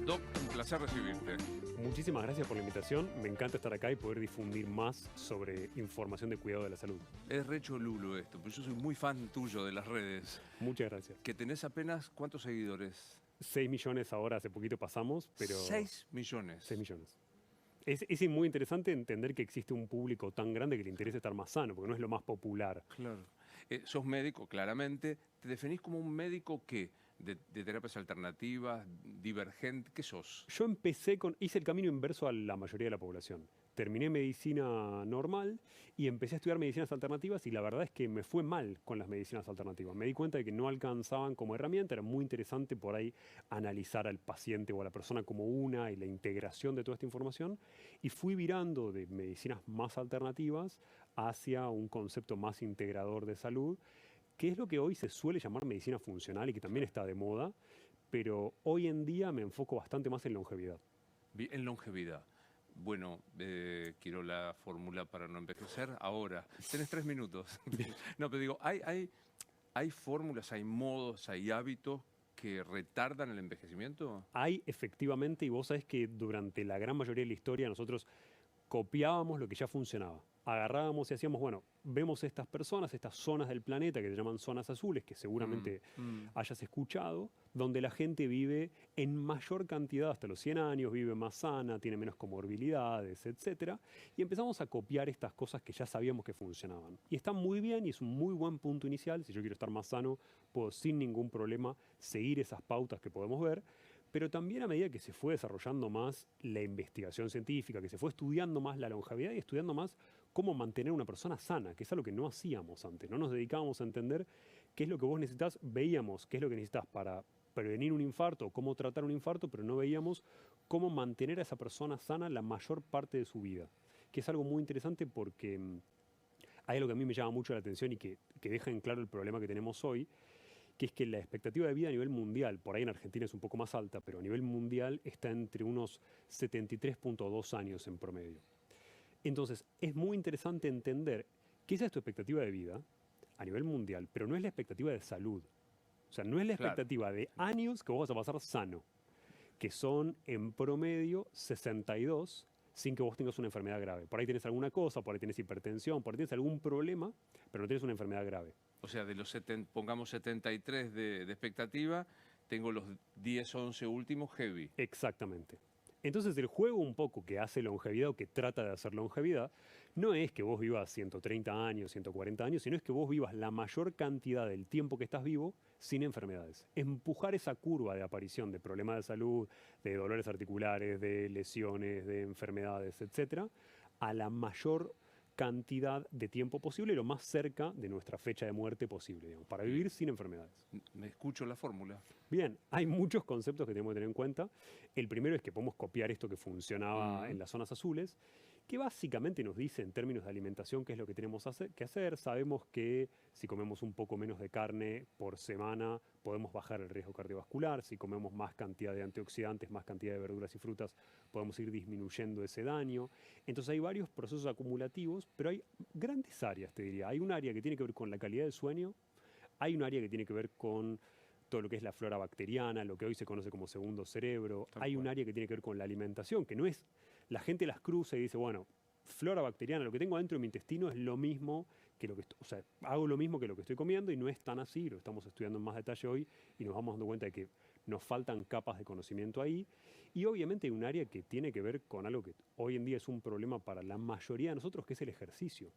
Doc, un placer recibirte. Muchísimas gracias por la invitación. Me encanta estar acá y poder difundir más sobre información de cuidado de la salud. Es re cholulo esto, pero yo soy muy fan tuyo de las redes. Muchas gracias. Que tenés apenas, ¿cuántos seguidores? 6 millones ahora, hace poquito pasamos, pero 6 millones. 6 millones. Es muy interesante entender que existe un público tan grande que le interesa estar más sano, porque no es lo más popular. Claro. Sos médico, claramente. ¿Te definís como un médico qué? ¿De terapias alternativas, divergente? ¿Qué sos? Yo hice el camino inverso a la mayoría de la población. Terminé medicina normal y empecé a estudiar medicinas alternativas y la verdad es que me fue mal con las medicinas alternativas. Me di cuenta de que no alcanzaban como herramienta, era muy interesante por ahí analizar al paciente o a la persona como una y la integración de toda esta información y fui virando de medicinas más alternativas hacia un concepto más integrador de salud, que es lo que hoy se suele llamar medicina funcional y que también está de moda, pero hoy en día me enfoco bastante más en longevidad. En longevidad. Bueno, quiero la fórmula para no envejecer ahora. Tenés 3 minutos. No, pero digo, hay fórmulas, hay modos, hay hábitos que retardan el envejecimiento. Hay efectivamente, y vos sabés que durante la gran mayoría de la historia nosotros copiábamos lo que ya funcionaba. Agarrábamos y hacíamos, bueno, vemos estas personas, estas zonas del planeta que se llaman zonas azules, que seguramente hayas escuchado, donde la gente vive en mayor cantidad, hasta los 100 años, vive más sana, tiene menos comorbilidades, etc. Y empezamos a copiar estas cosas que ya sabíamos que funcionaban. Y están muy bien y es un muy buen punto inicial. Si yo quiero estar más sano, puedo sin ningún problema seguir esas pautas que podemos ver. Pero también a medida que se fue desarrollando más la investigación científica, que se fue estudiando más la longevidad y estudiando más cómo mantener una persona sana, que es algo que no hacíamos antes. No nos dedicábamos a entender qué es lo que vos necesitas, veíamos qué es lo que necesitas para prevenir un infarto o cómo tratar un infarto, pero no veíamos cómo mantener a esa persona sana la mayor parte de su vida. Que es algo muy interesante porque hay algo que a mí me llama mucho la atención y que deja en claro el problema que tenemos hoy, que es que la expectativa de vida a nivel mundial, por ahí en Argentina es un poco más alta, pero a nivel mundial está entre unos 73,2 años en promedio. Entonces, es muy interesante entender que esa es tu expectativa de vida a nivel mundial, pero no es la expectativa de salud. O sea, no es la Claro. expectativa de años que vos vas a pasar sano, que son en promedio 62 sin que vos tengas una enfermedad grave. Por ahí tenés alguna cosa, por ahí tenés hipertensión, por ahí tenés algún problema, pero no tenés una enfermedad grave. O sea, de los pongamos 73 de expectativa, tengo los 10, 11 últimos heavy. Exactamente. Entonces el juego un poco que hace longevidad o que trata de hacer longevidad no es que vos vivas 130 años, 140 años, sino es que vos vivas la mayor cantidad del tiempo que estás vivo sin enfermedades. Empujar esa curva de aparición de problemas de salud, de dolores articulares, de lesiones, de enfermedades, etcétera, a la mayor cantidad de tiempo posible y lo más cerca de nuestra fecha de muerte posible, digamos, para vivir sin enfermedades. Me escucho la fórmula. Bien, hay muchos conceptos que tenemos que tener en cuenta. El primero es que podemos copiar esto que funcionaba en las zonas azules, que básicamente nos dice en términos de alimentación qué es lo que tenemos que hacer. Sabemos que si comemos un poco menos de carne por semana podemos bajar el riesgo cardiovascular. Si comemos más cantidad de antioxidantes, más cantidad de verduras y frutas, podemos ir disminuyendo ese daño. Entonces hay varios procesos acumulativos, pero hay grandes áreas, te diría. Hay un área que tiene que ver con la calidad del sueño, hay un área que tiene que ver con todo lo que es la flora bacteriana, lo que hoy se conoce como segundo cerebro. Tal Hay un cual. área que tiene que ver con la alimentación, que no es, la gente las cruza y dice, bueno, flora bacteriana, lo que tengo adentro de mi intestino es lo mismo que lo que o sea, hago lo mismo que lo que estoy comiendo y no es tan así, lo estamos estudiando en más detalle hoy y nos vamos dando cuenta de que nos faltan capas de conocimiento ahí. Y obviamente hay un área que tiene que ver con algo que hoy en día es un problema para la mayoría de nosotros, que es el ejercicio.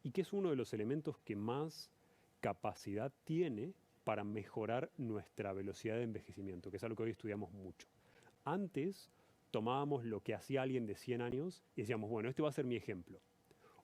Y que es uno de los elementos que más capacidad tiene para mejorar nuestra velocidad de envejecimiento, que es algo que hoy estudiamos mucho. Antes tomábamos lo que hacía alguien de 100 años y decíamos, bueno, este va a ser mi ejemplo.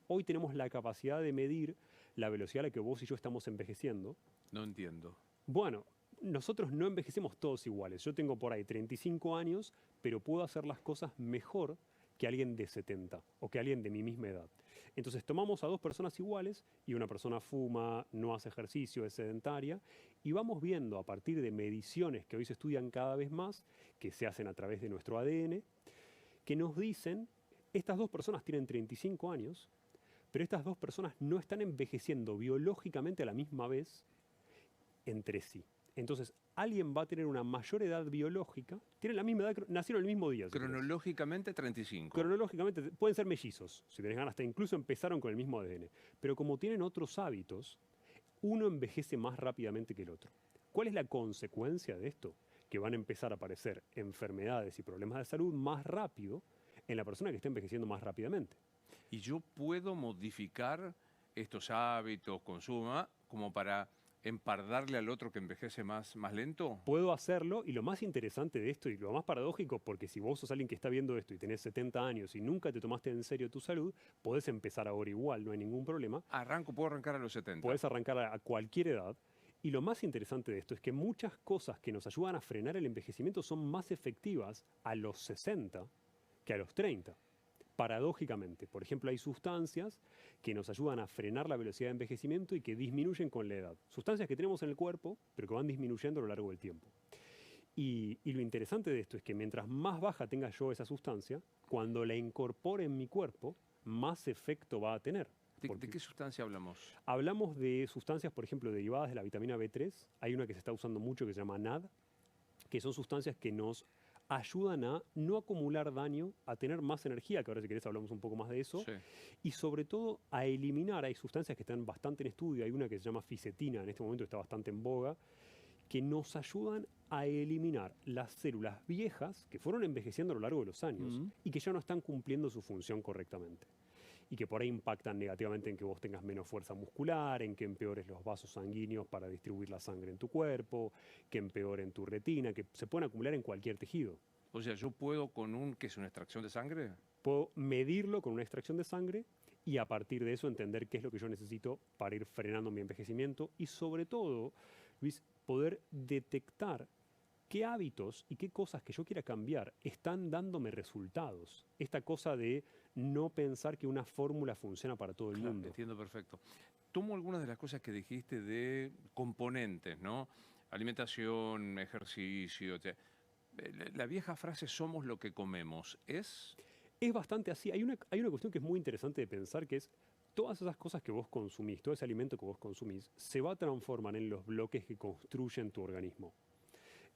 Hoy tenemos la capacidad de medir la velocidad a la que vos y yo estamos envejeciendo. No entiendo. Bueno, nosotros no envejecemos todos iguales. Yo tengo por ahí 35 años, pero puedo hacer las cosas mejor que alguien de 70 o que alguien de mi misma edad. Entonces tomamos a dos personas iguales y una persona fuma, no hace ejercicio, es sedentaria y vamos viendo a partir de mediciones que hoy se estudian cada vez más, que se hacen a través de nuestro ADN, que nos dicen, estas dos personas tienen 35 años, pero estas dos personas no están envejeciendo biológicamente a la misma vez entre sí. Entonces, alguien va a tener una mayor edad biológica, tienen la misma edad, nacieron el mismo día. Si querés. Cronológicamente 35. Cronológicamente pueden ser mellizos, si tenés ganas, hasta incluso empezaron con el mismo ADN. Pero como tienen otros hábitos, uno envejece más rápidamente que el otro. ¿Cuál es la consecuencia de esto? Que van a empezar a aparecer enfermedades y problemas de salud más rápido en la persona que está envejeciendo más rápidamente. Y yo puedo modificar estos hábitos, consumo, como para empardarle al otro que envejece más lento. Puedo hacerlo, y lo más interesante de esto y lo más paradójico, porque si vos sos alguien que está viendo esto y tenés 70 años y nunca te tomaste en serio tu salud, podés empezar ahora igual, no hay ningún problema. Puedo arrancar a los 70. Podés arrancar a cualquier edad. Y lo más interesante de esto es que muchas cosas que nos ayudan a frenar el envejecimiento son más efectivas a los 60 que a los 30. Paradójicamente, por ejemplo, hay sustancias que nos ayudan a frenar la velocidad de envejecimiento y que disminuyen con la edad. Sustancias que tenemos en el cuerpo, pero que van disminuyendo a lo largo del tiempo. Y lo interesante de esto es que mientras más baja tenga yo esa sustancia, cuando la incorpore en mi cuerpo, más efecto va a tener. ¿De qué sustancia hablamos? Hablamos de sustancias, por ejemplo, derivadas de la vitamina B3. Hay una que se está usando mucho que se llama NAD, que son sustancias que nos ayudan a no acumular daño, a tener más energía, que ahora si querés hablamos un poco más de eso, Sí. y sobre todo a eliminar, hay sustancias que están bastante en estudio, hay una que se llama fisetina, en este momento está bastante en boga, que nos ayudan a eliminar las células viejas que fueron envejeciendo a lo largo de los años y que ya no están cumpliendo su función correctamente. Y que por ahí impactan negativamente en que vos tengas menos fuerza muscular, en que empeores los vasos sanguíneos para distribuir la sangre en tu cuerpo, que empeoren tu retina, que se pueden acumular en cualquier tejido. O sea, yo puedo ¿qué es una extracción de sangre? Puedo medirlo con una extracción de sangre y a partir de eso entender qué es lo que yo necesito para ir frenando mi envejecimiento y sobre todo, Luis, poder detectar qué hábitos y qué cosas que yo quiera cambiar están dándome resultados. Esta cosa de no pensar que una fórmula funciona para todo el Claro, mundo. entiendo perfecto. Tomo algunas de las cosas que dijiste de componentes, ¿no? Alimentación, ejercicio. La vieja frase somos lo que comemos, ¿es? Es bastante así. Hay una cuestión que es muy interesante de pensar, que es todas esas cosas que vos consumís, todo ese alimento que vos consumís, se va a transformar en los bloques que construyen tu organismo.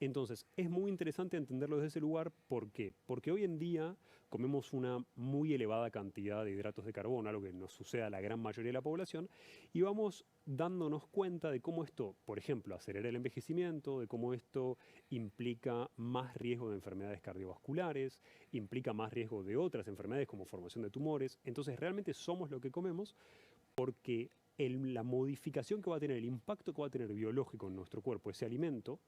Entonces, es muy interesante entenderlo desde ese lugar. ¿Por qué? Porque hoy en día comemos una muy elevada cantidad de hidratos de carbono, algo que nos sucede a la gran mayoría de la población, y vamos dándonos cuenta de cómo esto, por ejemplo, acelera el envejecimiento, de cómo esto implica más riesgo de enfermedades cardiovasculares, implica más riesgo de otras enfermedades como formación de tumores. Entonces, realmente somos lo que comemos porque la modificación que va a tener, el impacto que va a tener biológico en nuestro cuerpo, ese alimento,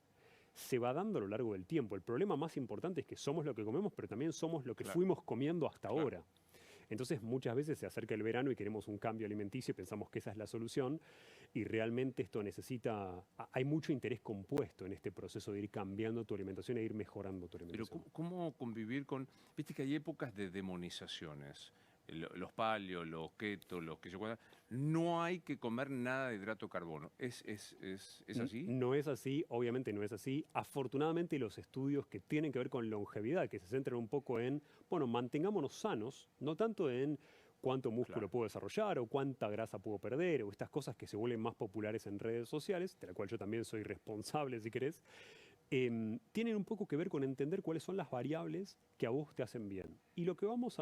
se va dando a lo largo del tiempo. El problema más importante es que somos lo que comemos, pero también somos lo que fuimos comiendo hasta ahora. Entonces muchas veces se acerca el verano y queremos un cambio alimenticio y pensamos que esa es la solución y realmente esto hay mucho interés compuesto en este proceso de ir cambiando tu alimentación e ir mejorando tu alimentación. Pero ¿cómo convivir con...? Viste que hay épocas de demonizaciones. Los paleo, los keto, los que yo... No hay que comer nada de hidrato de carbono. ¿Es así? No es así, obviamente no es así. Afortunadamente los estudios que tienen que ver con longevidad, que se centran un poco en, bueno, mantengámonos sanos, no tanto en cuánto músculo puedo desarrollar o cuánta grasa puedo perder o estas cosas que se vuelven más populares en redes sociales, de la cual yo también soy responsable si querés, tienen un poco que ver con entender cuáles son las variables que a vos te hacen bien. Y lo que vamos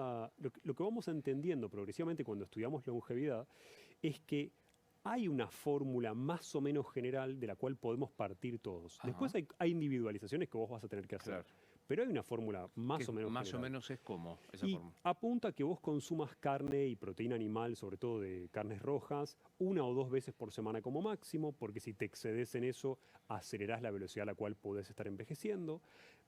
entendiendo progresivamente cuando estudiamos longevidad es que hay una fórmula más o menos general de la cual podemos partir todos. Ajá. Después hay individualizaciones que vos vas a tener que hacer. Claro. Pero hay una fórmula más o menos Más general. o menos es como esa Y fórmula. apunta a que vos consumas carne y proteína animal, sobre todo de carnes rojas, 1 o 2 veces por semana como máximo, porque si te excedes en eso, acelerás la velocidad a la cual podés estar envejeciendo.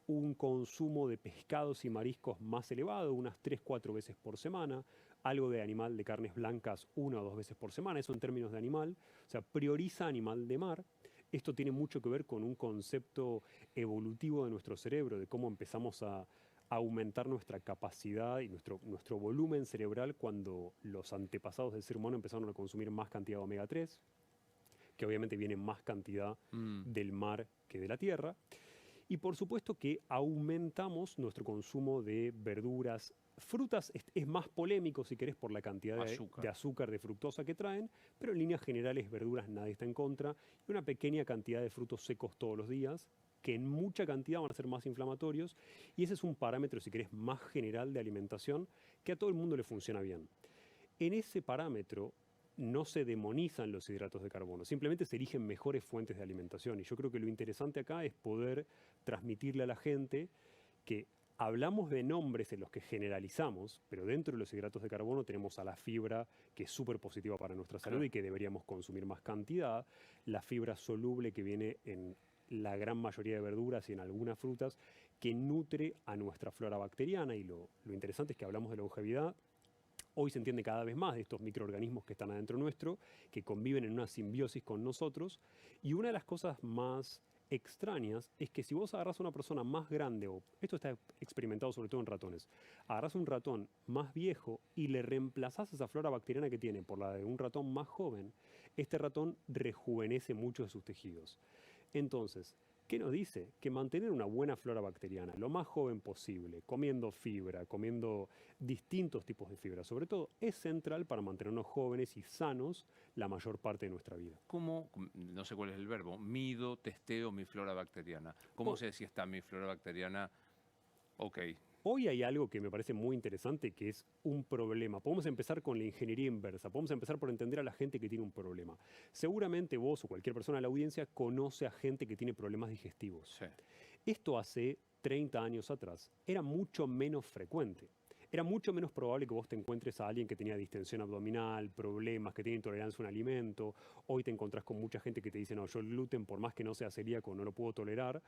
Un consumo de pescados y mariscos más elevado, unas 3-4 veces por semana. Algo de animal de carnes blancas 1 o 2 veces por semana, eso en términos de animal. O sea, prioriza animal de mar. Esto tiene mucho que ver con un concepto evolutivo de nuestro cerebro, de cómo empezamos a aumentar nuestra capacidad y nuestro volumen cerebral cuando los antepasados del ser humano empezaron a consumir más cantidad de omega 3, que obviamente viene más cantidad del mar que de la tierra. Y por supuesto que aumentamos nuestro consumo de verduras. Frutas es más polémico, si querés, por la cantidad de azúcar, de fructosa que traen, pero en líneas generales verduras nadie está en contra. Y una pequeña cantidad de frutos secos todos los días, que en mucha cantidad van a ser más inflamatorios. Y ese es un parámetro, si querés, más general de alimentación que a todo el mundo le funciona bien. En ese parámetro no se demonizan los hidratos de carbono, simplemente se eligen mejores fuentes de alimentación. Y yo creo que lo interesante acá es poder transmitirle a la gente que hablamos de nombres en los que generalizamos, pero dentro de los hidratos de carbono tenemos a la fibra, que es súper positiva para nuestra salud y que deberíamos consumir más cantidad, la fibra soluble que viene en la gran mayoría de verduras y en algunas frutas, que nutre a nuestra flora bacteriana. Y lo interesante es que hablamos de longevidad. Hoy se entiende cada vez más de estos microorganismos que están adentro nuestro, que conviven en una simbiosis con nosotros. Y una de las cosas más extrañas es que si vos agarrás a una persona más grande, o esto está experimentado sobre todo en ratones, agarrás un ratón más viejo y le reemplazás esa flora bacteriana que tiene por la de un ratón más joven, este ratón rejuvenece mucho de sus tejidos. Entonces, ¿qué nos dice? Que mantener una buena flora bacteriana lo más joven posible, comiendo fibra, comiendo distintos tipos de fibra, sobre todo, es central para mantenernos jóvenes y sanos la mayor parte de nuestra vida. ¿Cómo, no sé cuál es el verbo, mido, testeo mi flora bacteriana? ¿Cómo sé si está mi flora bacteriana ok? Hoy hay algo que me parece muy interesante, que es un problema. Podemos empezar con la ingeniería inversa. Podemos empezar por entender a la gente que tiene un problema. Seguramente vos o cualquier persona de la audiencia conoce a gente que tiene problemas digestivos. Sí. Esto hace 30 años atrás era mucho menos frecuente. Era mucho menos probable que vos te encuentres a alguien que tenía distensión abdominal, problemas, que tiene intolerancia a un alimento. Hoy te encontrás con mucha gente que te dice, no, yo el gluten, por más que no sea celíaco, no lo puedo tolerar.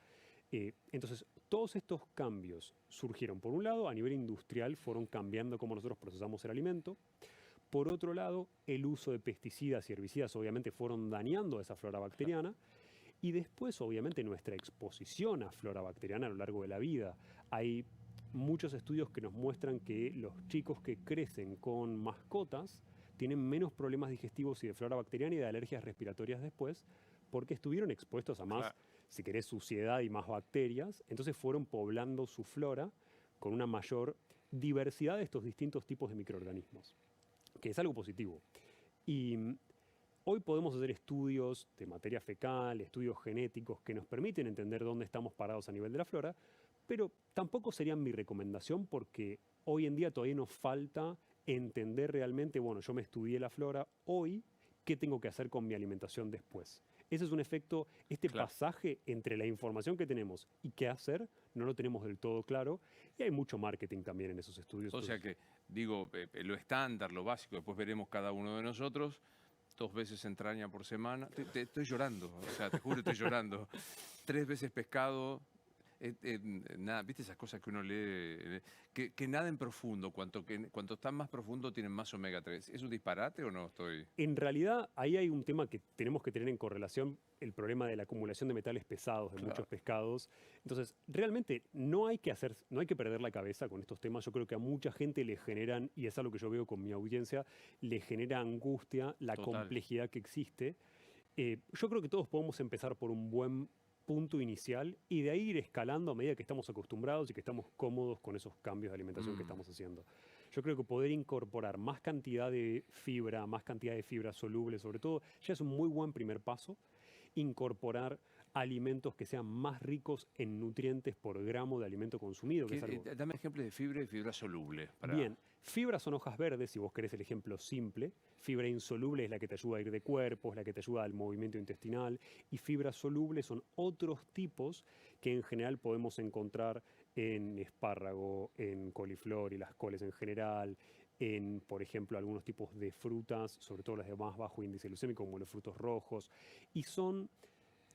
Entonces, todos estos cambios surgieron, por un lado, a nivel industrial, fueron cambiando cómo nosotros procesamos el alimento. Por otro lado, el uso de pesticidas y herbicidas obviamente fueron dañando esa flora bacteriana. Y después, obviamente, nuestra exposición a flora bacteriana a lo largo de la vida. Hay muchos estudios que nos muestran que los chicos que crecen con mascotas tienen menos problemas digestivos y de flora bacteriana y de alergias respiratorias después, porque estuvieron expuestos a más, si querés, suciedad y más bacterias. Entonces fueron poblando su flora con una mayor diversidad de estos distintos tipos de microorganismos, que es algo positivo. Y hoy podemos hacer estudios de materia fecal, estudios genéticos que nos permiten entender dónde estamos parados a nivel de la flora, pero tampoco serían mi recomendación porque hoy en día todavía nos falta entender realmente, bueno, yo me estudié la flora hoy, ¿qué tengo que hacer con mi alimentación después? Ese es un efecto, este pasaje entre la información que tenemos y qué hacer, no lo tenemos del todo claro, y hay mucho marketing también en esos estudios. O sea que, digo, lo estándar, lo básico, después veremos cada uno de nosotros, 2 veces entraña por semana. Estoy llorando, o sea, te juro, estoy llorando. 3 veces pescado. Nada, viste esas cosas que uno lee, que nada en profundo, cuanto están más profundo tienen más omega 3. ¿Es un disparate o no estoy? En realidad, ahí hay un tema que tenemos que tener en correlación, el problema de la acumulación de metales pesados de muchos pescados. Entonces, realmente no hay que perder la cabeza con estos temas. Yo creo que a mucha gente le generan, y es algo que yo veo con mi audiencia, le genera angustia la complejidad que existe. Yo creo que todos podemos empezar por un buen punto inicial y de ahí ir escalando a medida que estamos acostumbrados y que estamos cómodos con esos cambios de alimentación que estamos haciendo. Yo creo que poder incorporar más cantidad de fibra soluble sobre todo, ya es un muy buen primer paso. Incorporar alimentos que sean más ricos en nutrientes por gramo de alimento consumido. Que es algo... Dame ejemplos de fibra y fibra soluble. Bien, fibra son hojas verdes, si vos querés el ejemplo simple. Fibra insoluble es la que te ayuda a ir de cuerpo, es la que te ayuda al movimiento intestinal. Y fibra soluble son otros tipos que en general podemos encontrar en espárrago, en coliflor y las coles en general, en, por ejemplo, algunos tipos de frutas, sobre todo las de más bajo índice glucémico, como los frutos rojos. Y son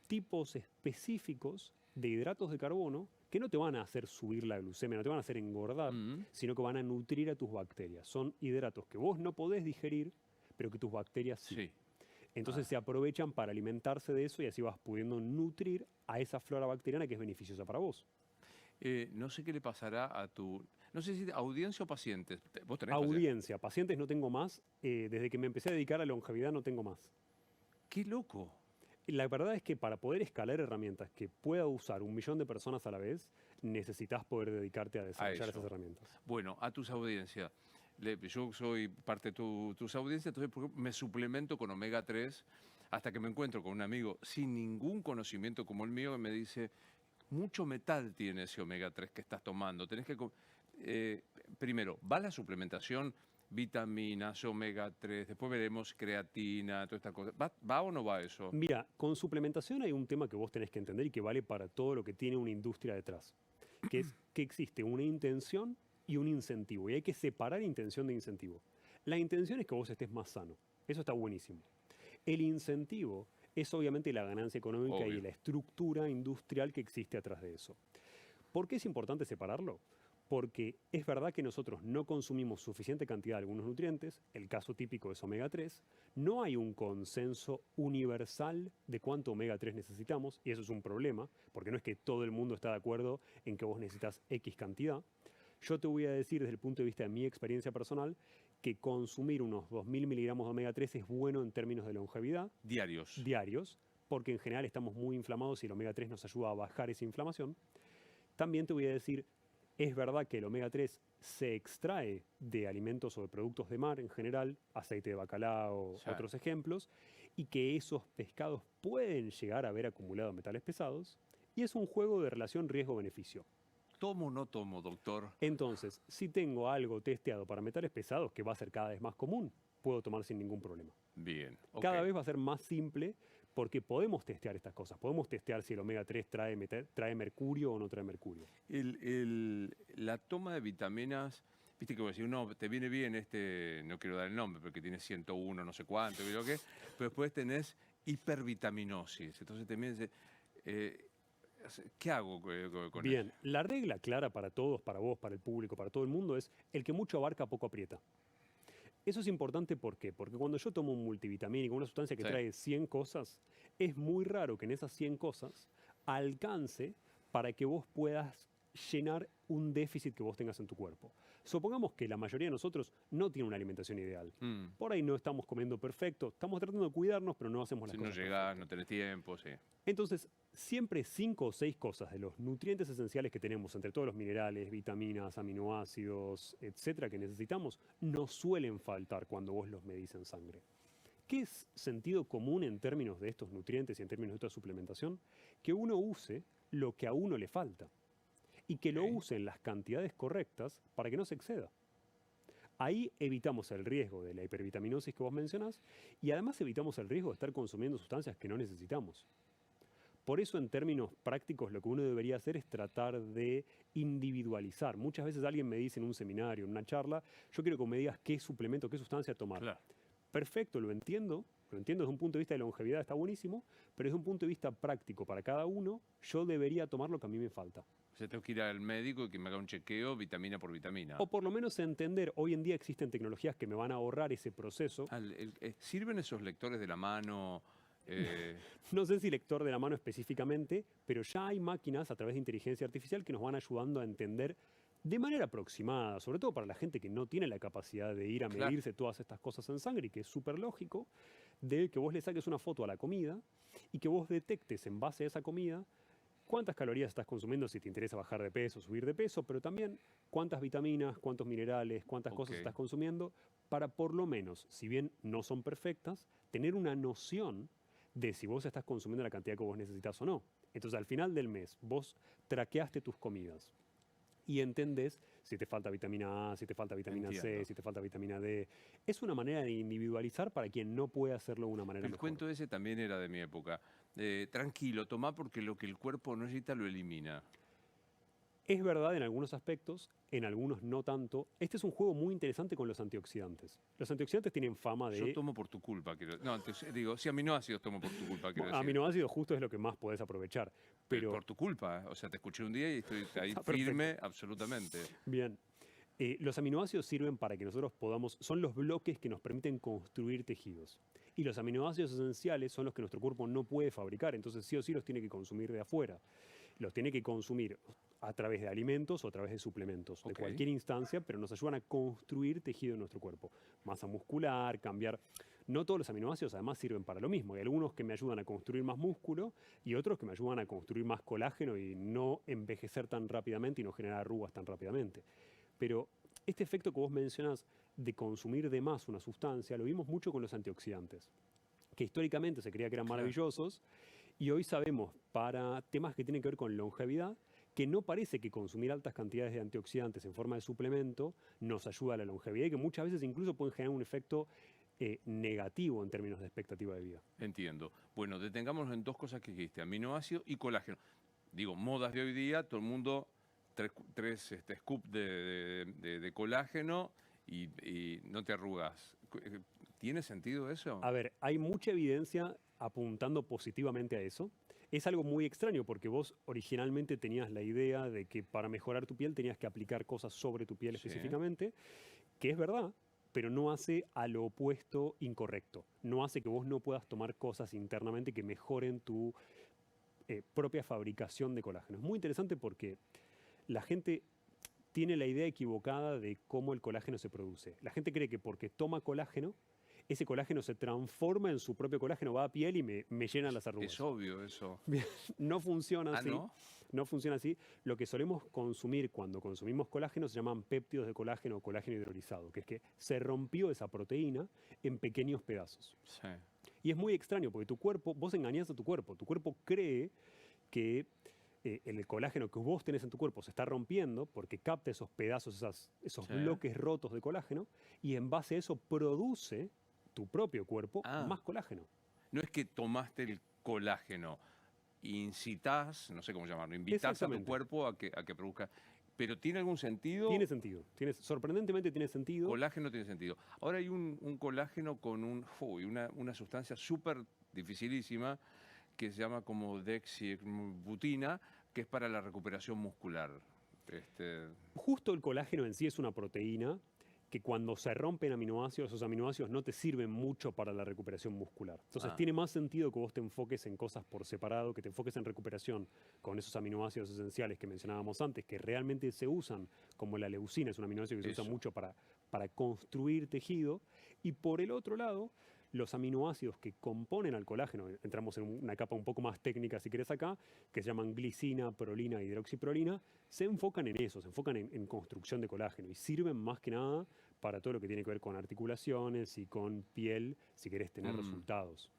tipos específicos de hidratos de carbono que no te van a hacer subir la glucemia, no te van a hacer engordar, sino que van a nutrir a tus bacterias. Son hidratos que vos no podés digerir, pero que tus bacterias sí. Entonces se aprovechan para alimentarse de eso y así vas pudiendo nutrir a esa flora bacteriana que es beneficiosa para vos. No sé qué le pasará a tu... No sé si audiencia o pacientes. ¿Vos tenés audiencia, pacientes no tengo más. Desde que me empecé a dedicar a la longevidad no tengo más. ¡Qué loco! La verdad es que para poder escalar herramientas que pueda usar 1 millón de personas a la vez, necesitas poder dedicarte a desarrollar eso. esas herramientas. Bueno, a tus audiencias. Yo soy parte de tus audiencias, entonces por ejemplo, me suplemento con omega 3 hasta que me encuentro con un amigo sin ningún conocimiento como el mío que me dice, mucho metal tiene ese omega 3 que estás tomando. Tenés que... primero, ¿va la suplementación? Vitaminas, omega 3, después veremos creatina, todas estas cosas. ¿Va o no va eso? Mira, con suplementación hay un tema que vos tenés que entender y que vale para todo lo que tiene una industria detrás, que es que existe una intención y un incentivo, y hay que separar intención de incentivo. La intención es que vos estés más sano, eso está buenísimo. El incentivo es obviamente la ganancia económica Obvio. y la estructura industrial que existe atrás de eso. ¿Por qué es importante separarlo? Porque es verdad que nosotros no consumimos suficiente cantidad de algunos nutrientes, el caso típico es omega 3, no hay un consenso universal de cuánto omega 3 necesitamos, y eso es un problema, porque no es que todo el mundo está de acuerdo en que vos necesitas X cantidad. Yo te voy a decir desde el punto de vista de mi experiencia personal que consumir unos 2000 miligramos de omega 3 es bueno en términos de longevidad diarios, porque en general estamos muy inflamados y el omega 3 nos ayuda a bajar esa inflamación. También te voy a decir, es verdad que el omega 3 se extrae de alimentos o de productos de mar en general, aceite de bacalao, Sí. otros ejemplos, y que esos pescados pueden llegar a haber acumulado metales pesados, y es un juego de relación riesgo-beneficio. ¿Tomo o no tomo, doctor? Entonces, si tengo algo testeado para metales pesados, que va a ser cada vez más común, puedo tomar sin ningún problema. Bien. Ok. Cada vez va a ser más simple porque podemos testear estas cosas. Podemos testear si el omega 3 trae mercurio o no trae mercurio. La toma de vitaminas, viste que vos decís, no, te viene bien no quiero dar el nombre, porque tiene 101, no sé cuánto, creo que, pero después tenés hipervitaminosis. Entonces también ¿qué hago con eso? Bien, la regla clara para todos, para vos, para el público, para todo el mundo es el que mucho abarca, poco aprieta. Eso es importante, ¿por qué? Porque cuando yo tomo un multivitamínico, una sustancia que Sí. trae 100 cosas, es muy raro que en esas 100 cosas alcance para que vos puedas llenar un déficit que vos tengas en tu cuerpo. Supongamos que la mayoría de nosotros no tiene una alimentación ideal. Por ahí no estamos comiendo perfecto, estamos tratando de cuidarnos, pero no hacemos las Si no cosas llegás, perfectas. no tenés tiempo, sí. Entonces, siempre 5 o 6 cosas de los nutrientes esenciales que tenemos, entre todos los minerales, vitaminas, aminoácidos, etcétera, que necesitamos, nos suelen faltar cuando vos los medís en sangre. ¿Qué es sentido común en términos de estos nutrientes y en términos de esta suplementación? Que uno use lo que a uno le falta y que lo Ok. use en las cantidades correctas para que no se exceda. Ahí evitamos el riesgo de la hipervitaminosis que vos mencionás y además evitamos el riesgo de estar consumiendo sustancias que no necesitamos. Por eso, en términos prácticos, lo que uno debería hacer es tratar de individualizar. Muchas veces alguien me dice en un seminario, en una charla, yo quiero que me digas qué suplemento, qué sustancia tomar. Claro. Perfecto, lo entiendo desde un punto de vista de longevidad, está buenísimo, pero desde un punto de vista práctico para cada uno, yo debería tomar lo que a mí me falta. O sea, tengo que ir al médico y que me haga un chequeo vitamina por vitamina. O por lo menos entender, hoy en día existen tecnologías que me van a ahorrar ese proceso. ¿Sirven esos lectores de la mano? No sé si lector de la mano específicamente, pero ya hay máquinas a través de inteligencia artificial que nos van ayudando a entender de manera aproximada, sobre todo para la gente que no tiene la capacidad de ir a Claro. medirse todas estas cosas en sangre, y que es súper lógico, de que vos le saques una foto a la comida y que vos detectes en base a esa comida cuántas calorías estás consumiendo si te interesa bajar de peso, subir de peso, pero también cuántas vitaminas, cuántos minerales, cuántas cosas Ok. estás consumiendo, para por lo menos, si bien no son perfectas, tener una noción de si vos estás consumiendo la cantidad que vos necesitas o no. Entonces, al final del mes, vos traqueaste tus comidas y entendés si te falta vitamina A, si te falta vitamina C, Entiendo. si te falta vitamina D. Es una manera de individualizar para quien no puede hacerlo de una manera El mejor. cuento ese también era de mi época. Tranquilo, tomá porque lo que el cuerpo no necesita lo elimina. Es verdad en algunos aspectos, en algunos no tanto. Este es un juego muy interesante con los antioxidantes. Los antioxidantes tienen fama de... Yo tomo por tu culpa. No, entonces, digo, si aminoácidos tomo por tu culpa, quiero decir. Aminoácidos justo es lo que más podés aprovechar. Pero Por tu culpa. O sea, te escuché un día y estoy ahí Está perfecto. firme, absolutamente. bien, los aminoácidos sirven para que nosotros podamos... Son los bloques que nos permiten construir tejidos. Y los aminoácidos esenciales son los que nuestro cuerpo no puede fabricar. Entonces sí o sí los tiene que consumir de afuera. Los tiene que consumir a través de alimentos o a través de suplementos, de Ok. cualquier instancia, pero nos ayudan a construir tejido en nuestro cuerpo. Masa muscular, cambiar... no todos los aminoácidos además sirven para lo mismo. Hay algunos que me ayudan a construir más músculo y otros que me ayudan a construir más colágeno y no envejecer tan rápidamente y no generar arrugas tan rápidamente. Pero este efecto que vos mencionás de consumir de más una sustancia, lo vimos mucho con los antioxidantes, que históricamente se creía que eran Claro. maravillosos y hoy sabemos para temas que tienen que ver con longevidad que no parece que consumir altas cantidades de antioxidantes en forma de suplemento nos ayuda a la longevidad y que muchas veces incluso pueden generar un efecto negativo en términos de expectativa de vida. Entiendo. Bueno, detengámonos en dos cosas que dijiste, aminoácido y colágeno. Digo, modas de hoy día, todo el mundo, tres scoops de colágeno y no te arrugas. ¿Tiene sentido eso? A ver, hay mucha evidencia apuntando positivamente a eso. Es algo muy extraño porque vos originalmente tenías la idea de que para mejorar tu piel tenías que aplicar cosas sobre tu piel Sí. específicamente, que es verdad, pero no hace a lo opuesto incorrecto. No hace que vos no puedas tomar cosas internamente que mejoren tu propia fabricación de colágeno. Es muy interesante porque la gente tiene la idea equivocada de cómo el colágeno se produce. La gente cree que porque toma colágeno, ese colágeno se transforma en su propio colágeno, va a piel y me llena las arrugas. Es obvio eso. No funciona así. ¿no? No funciona así. Lo que solemos consumir cuando consumimos colágeno se llaman péptidos de colágeno o colágeno hidrolizado, que es que se rompió esa proteína en pequeños pedazos. Sí. Y es muy extraño porque tu cuerpo, vos engañás a tu cuerpo cree que el colágeno que vos tenés en tu cuerpo se está rompiendo porque capta esos pedazos, esos Sí. bloques rotos de colágeno y en base a eso produce tu propio cuerpo Ah. más colágeno. No es que tomaste el colágeno, incitas, no sé cómo llamarlo, invitas a tu Exactamente. cuerpo a que produzca. Pero ¿tiene algún sentido? Tiene sentido. Sorprendentemente tiene sentido. Colágeno tiene sentido. Ahora hay un colágeno con una sustancia súper dificilísima que se llama como dexibutina, que es para la recuperación muscular. Justo el colágeno en sí es una proteína que cuando se rompen aminoácidos, esos aminoácidos no te sirven mucho para la recuperación muscular. Entonces Ah. tiene más sentido que vos te enfoques en cosas por separado, que te enfoques en recuperación con esos aminoácidos esenciales que mencionábamos antes, que realmente se usan, como la leucina, es un aminoácido que se usa Eso. mucho para construir tejido. Y por el otro lado, los aminoácidos que componen al colágeno, entramos en una capa un poco más técnica si querés acá, que se llaman glicina, prolina e hidroxiprolina, se enfocan en eso, se enfocan en construcción de colágeno y sirven más que nada para todo lo que tiene que ver con articulaciones y con piel, si querés tener resultados.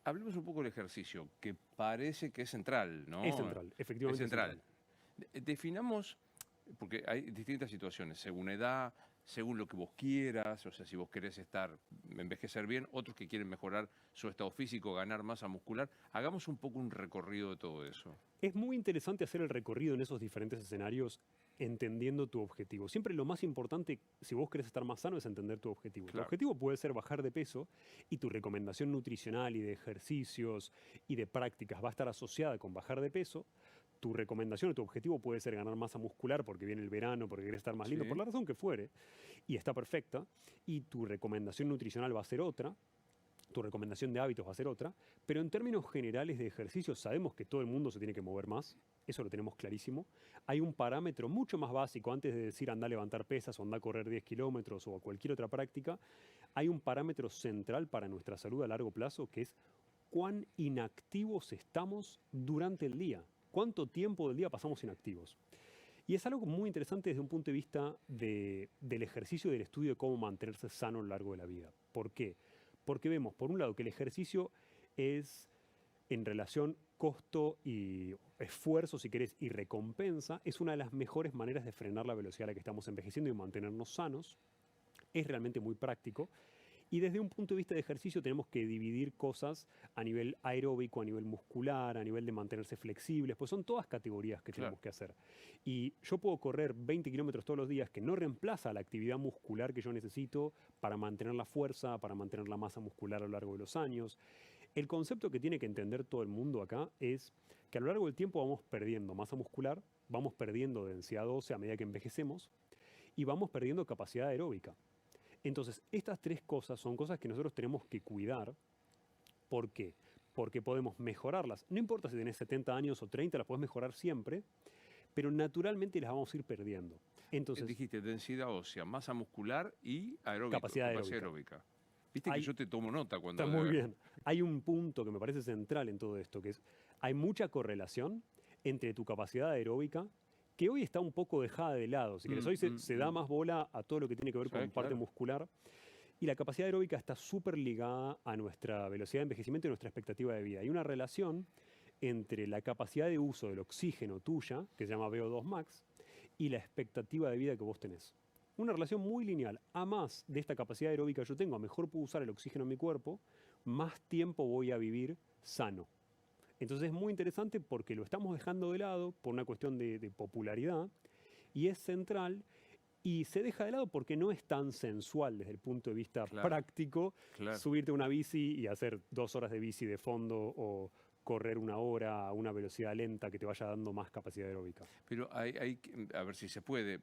Hablemos un poco del ejercicio, que parece que es central, ¿no? Es central, efectivamente. Es central. Definamos, porque hay distintas situaciones, según edad, según lo que vos quieras, o sea, si vos querés envejecer bien, otros que quieren mejorar su estado físico, ganar masa muscular. Hagamos un poco un recorrido de todo eso. Es muy interesante hacer el recorrido en esos diferentes escenarios entendiendo tu objetivo. Siempre lo más importante, si vos querés estar más sano, es entender tu objetivo. Claro. Tu objetivo puede ser bajar de peso y tu recomendación nutricional y de ejercicios y de prácticas va a estar asociada con bajar de peso. Tu recomendación o tu objetivo puede ser ganar masa muscular porque viene el verano, porque querés estar más lindo, Sí. por la razón que fuere, y está perfecta. Y tu recomendación nutricional va a ser otra, tu recomendación de hábitos va a ser otra, pero en términos generales de ejercicio sabemos que todo el mundo se tiene que mover más, eso lo tenemos clarísimo. Hay un parámetro mucho más básico, antes de decir anda a levantar pesas o anda a correr 10 kilómetros o a cualquier otra práctica, hay un parámetro central para nuestra salud a largo plazo que es cuán inactivos estamos durante el día, cuánto tiempo del día pasamos inactivos. Y es algo muy interesante desde un punto de vista del ejercicio y del estudio de cómo mantenerse sano a lo largo de la vida. ¿Por qué? Porque vemos, por un lado, que el ejercicio es en relación costo y esfuerzo, si querés, y recompensa, es una de las mejores maneras de frenar la velocidad a la que estamos envejeciendo y mantenernos sanos. Es realmente muy práctico. Y desde un punto de vista de ejercicio tenemos que dividir cosas a nivel aeróbico, a nivel muscular, a nivel de mantenerse flexibles, pues son todas categorías que tenemos que hacer. Y yo puedo correr 20 kilómetros todos los días, que no reemplaza la actividad muscular que yo necesito para mantener la fuerza, para mantener la masa muscular a lo largo de los años. El concepto que tiene que entender todo el mundo acá es que a lo largo del tiempo vamos perdiendo masa muscular, vamos perdiendo densidad ósea a medida que envejecemos y vamos perdiendo capacidad aeróbica. Entonces, estas tres cosas son cosas que nosotros tenemos que cuidar. ¿Por qué? Porque podemos mejorarlas. No importa si tenés 70 años o 30, las podés mejorar siempre, pero naturalmente las vamos a ir perdiendo. Entonces, Dijiste densidad ósea, masa muscular y aeróbica. Capacidad aeróbica. Viste que yo te tomo nota cuando... Está muy bien. Hay un punto que me parece central en todo esto, que es, hay mucha correlación entre tu capacidad aeróbica, que hoy está un poco dejada de lado. Si querés, hoy se da más bola a todo lo que tiene que ver Sí, con parte claro. muscular. Y la capacidad aeróbica está súper ligada a nuestra velocidad de envejecimiento y nuestra expectativa de vida. Hay una relación entre la capacidad de uso del oxígeno tuya, que se llama VO2 max, y la expectativa de vida que vos tenés. Una relación muy lineal. A más de esta capacidad aeróbica yo tengo, a mejor puedo usar el oxígeno en mi cuerpo, más tiempo voy a vivir sano. Entonces es muy interesante porque lo estamos dejando de lado por una cuestión de popularidad y es central y se deja de lado porque no es tan sensual desde el punto de vista Claro, práctico claro. subirte a una bici y hacer 2 horas de bici de fondo o correr 1 hora a una velocidad lenta que te vaya dando más capacidad aeróbica. Pero a ver si se puede,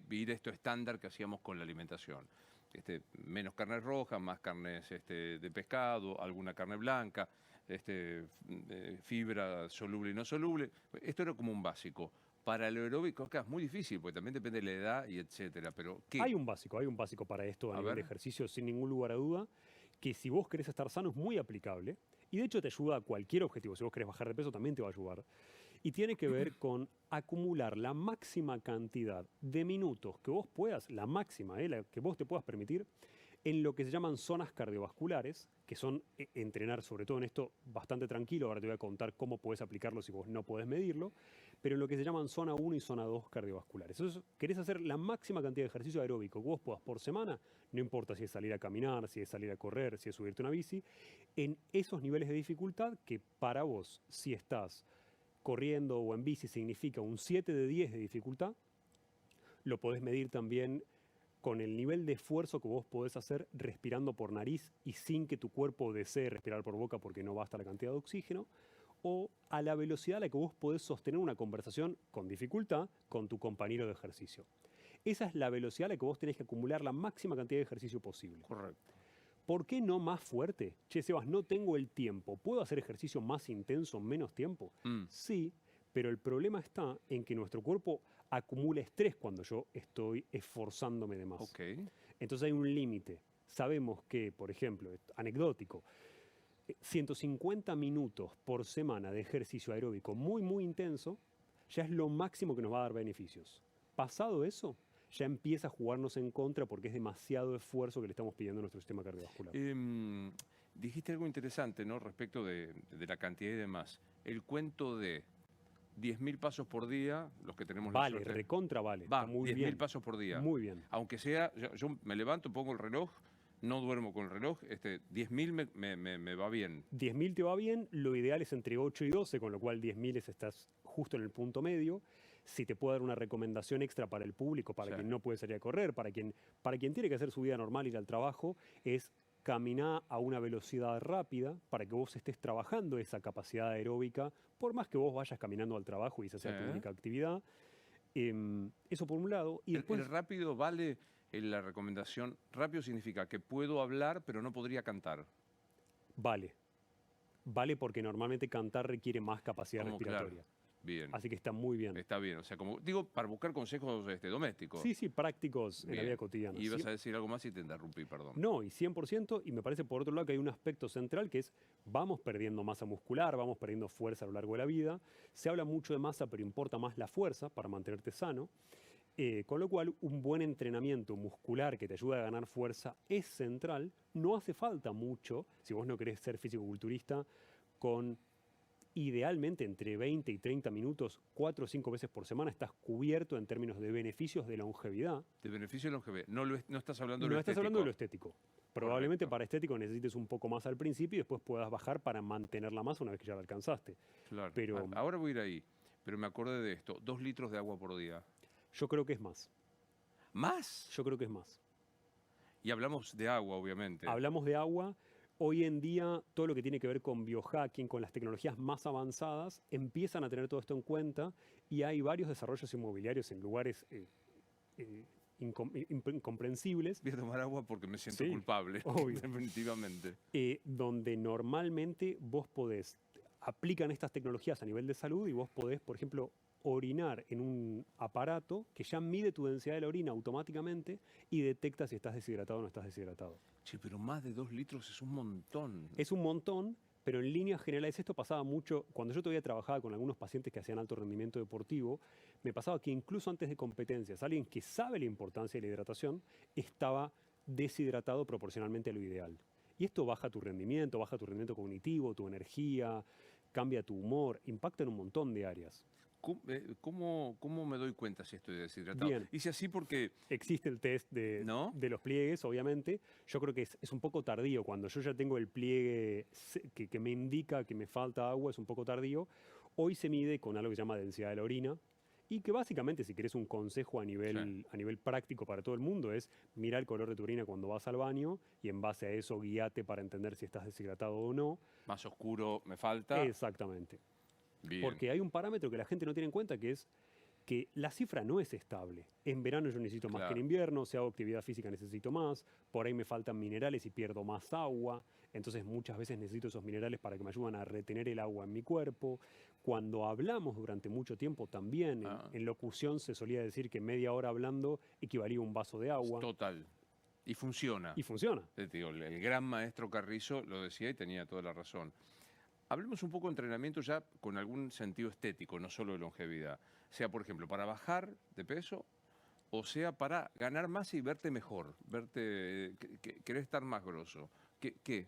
ir esto estándar que hacíamos con la alimentación. Menos carnes rojas, más carnes de pescado, alguna carne blanca, fibra soluble y no soluble. Esto era como un básico. Para el aeróbico acá es muy difícil, porque también depende de la edad y etcétera. Pero ¿qué? Hay un básico para esto a A nivel de ver. ejercicio, sin ningún lugar a duda, que si vos querés estar sano es muy aplicable. Y de hecho te ayuda a cualquier objetivo. Si vos querés bajar de peso también te va a ayudar. Y tiene que ver con acumular la máxima cantidad de minutos que vos puedas, la máxima, la que vos te puedas permitir, en lo que se llaman zonas cardiovasculares, que son entrenar sobre todo en esto bastante tranquilo. Ahora te voy a contar cómo podés aplicarlo si vos no podés medirlo, pero en lo que se llaman zona 1 y zona 2 cardiovasculares. Entonces, querés hacer la máxima cantidad de ejercicio aeróbico que vos puedas por semana, no importa si es salir a caminar, si es salir a correr, si es subirte a una bici, en esos niveles de dificultad que para vos, si estás corriendo o en bici, significa un 7 de 10 de dificultad, lo podés medir también con el nivel de esfuerzo que vos podés hacer respirando por nariz y sin que tu cuerpo desee respirar por boca porque no basta la cantidad de oxígeno, o a la velocidad a la que vos podés sostener una conversación con dificultad con tu compañero de ejercicio. Esa es la velocidad a la que vos tenés que acumular la máxima cantidad de ejercicio posible. Correcto. ¿Por qué no más fuerte? Che, Sebas, no tengo el tiempo. ¿Puedo hacer ejercicio más intenso en menos tiempo? Sí, pero el problema está en que nuestro cuerpo acumula estrés cuando yo estoy esforzándome de más. Ok. Entonces hay un límite. Sabemos que, por ejemplo, anecdótico, 150 minutos por semana de ejercicio aeróbico muy, muy intenso, ya es lo máximo que nos va a dar beneficios. Pasado eso, ya empieza a jugarnos en contra porque es demasiado esfuerzo que le estamos pidiendo a nuestro sistema cardiovascular. Dijiste algo interesante, ¿no? Respecto de la cantidad y demás. El cuento de 10.000 pasos por día, los que tenemos la Vale, suerte. recontra vale. Va, Está muy 10.000 bien. pasos por día. Muy bien. Aunque sea, yo me levanto, pongo el reloj, no duermo con el reloj, 10.000 me va bien. 10.000 te va bien, lo ideal es entre 8 y 12, con lo cual 10.000 estás justo en el punto medio. Si te puedo dar una recomendación extra para el público, para quien no puede salir a correr, para quien tiene que hacer su vida normal, ir al trabajo, es caminar a una velocidad rápida para que vos estés trabajando esa capacidad aeróbica, por más que vos vayas caminando al trabajo y esa sea tu única actividad. Eso por un lado. Y después, el rápido vale, la recomendación, rápido significa que puedo hablar, pero no podría cantar. Vale. Vale porque normalmente cantar requiere más capacidad respiratoria. Claro. Bien. Así que está muy bien. Está bien, o sea, como digo, para buscar consejos domésticos. Sí, prácticos en la vida cotidiana. Y ibas a decir algo más y te interrumpí, perdón. No, y 100%, y me parece por otro lado que hay un aspecto central que es vamos perdiendo masa muscular, vamos perdiendo fuerza a lo largo de la vida. Se habla mucho de masa, pero importa más la fuerza para mantenerte sano. Con lo cual, un buen entrenamiento muscular que te ayuda a ganar fuerza es central. No hace falta mucho, si vos no querés ser físico-culturista, con idealmente entre 20 y 30 minutos, 4 o 5 veces por semana, estás cubierto en términos de beneficios de longevidad. De beneficio de longevidad. No estás hablando de No lo estás estético. hablando de lo estético. Probablemente Correcto. para estético necesites un poco más al principio y después puedas bajar para mantener la masa una vez que ya la alcanzaste. Claro. Pero ahora voy a ir ahí. Pero me acordé de esto. 2 litros de agua por día. yo creo que es más. ¿Más? Yo creo que es más. Y hablamos de agua, obviamente. Hablamos de agua. Hoy en día, todo lo que tiene que ver con biohacking, con las tecnologías más avanzadas, empiezan a tener todo esto en cuenta y hay varios desarrollos inmobiliarios en lugares incomprensibles. Voy a tomar agua porque me siento Sí, culpable, obvio. definitivamente. Donde normalmente vos podés, aplican estas tecnologías a nivel de salud y vos podés, por ejemplo, orinar en un aparato que ya mide tu densidad de la orina automáticamente y detecta si estás deshidratado o no estás deshidratado. Che, pero más de 2 litros es un montón. Es un montón, pero en líneas generales esto pasaba mucho. Cuando yo todavía trabajaba con algunos pacientes que hacían alto rendimiento deportivo, me pasaba que incluso antes de competencias, alguien que sabe la importancia de la hidratación estaba deshidratado proporcionalmente a lo ideal. Y esto baja tu rendimiento cognitivo, tu energía, cambia tu humor, impacta en un montón de áreas. ¿Cómo me doy cuenta si estoy deshidratado? Bien. Hice así porque, Existe el test ¿no? de los pliegues, obviamente. Yo creo que es un poco tardío. Cuando yo ya tengo el pliegue que me indica que me falta agua, es un poco tardío. Hoy se mide con algo que se llama densidad de la orina. Y que básicamente, si querés un consejo Sí. a nivel práctico para todo el mundo, es mirar el color de tu orina cuando vas al baño y en base a eso guíate para entender si estás deshidratado o no. Más oscuro me falta. Exactamente. Bien. Porque hay un parámetro que la gente no tiene en cuenta que es que la cifra no es estable. En verano yo necesito más que en Claro. invierno, si hago actividad física necesito más, por ahí me faltan minerales y pierdo más agua, entonces muchas veces necesito esos minerales para que me ayuden a retener el agua en mi cuerpo. Cuando hablamos durante mucho tiempo también, Ah. en locución se solía decir que media hora hablando equivalía a un vaso de agua. Total. Y funciona. Y funciona. Te digo, el gran maestro Carrizo lo decía y tenía toda la razón. Hablemos un poco de entrenamiento ya con algún sentido estético, no solo de longevidad. Sea, por ejemplo, para bajar de peso o sea para ganar más y verte mejor, querer estar más grosso. ¿Qué?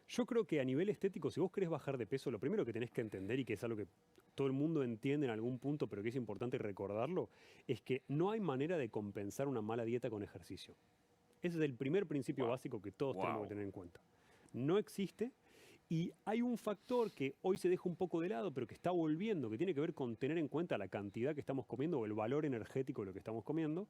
Yo creo que a nivel estético, si vos querés bajar de peso, lo primero que tenés que entender, y que es algo que todo el mundo entiende en algún punto, pero que es importante recordarlo, es que no hay manera de compensar una mala dieta con ejercicio. Ese es el primer principio Wow. básico que todos tenemos Wow. que tener en cuenta. No existe, y hay un factor que hoy se deja un poco de lado, pero que está volviendo, que tiene que ver con tener en cuenta la cantidad que estamos comiendo o el valor energético de lo que estamos comiendo,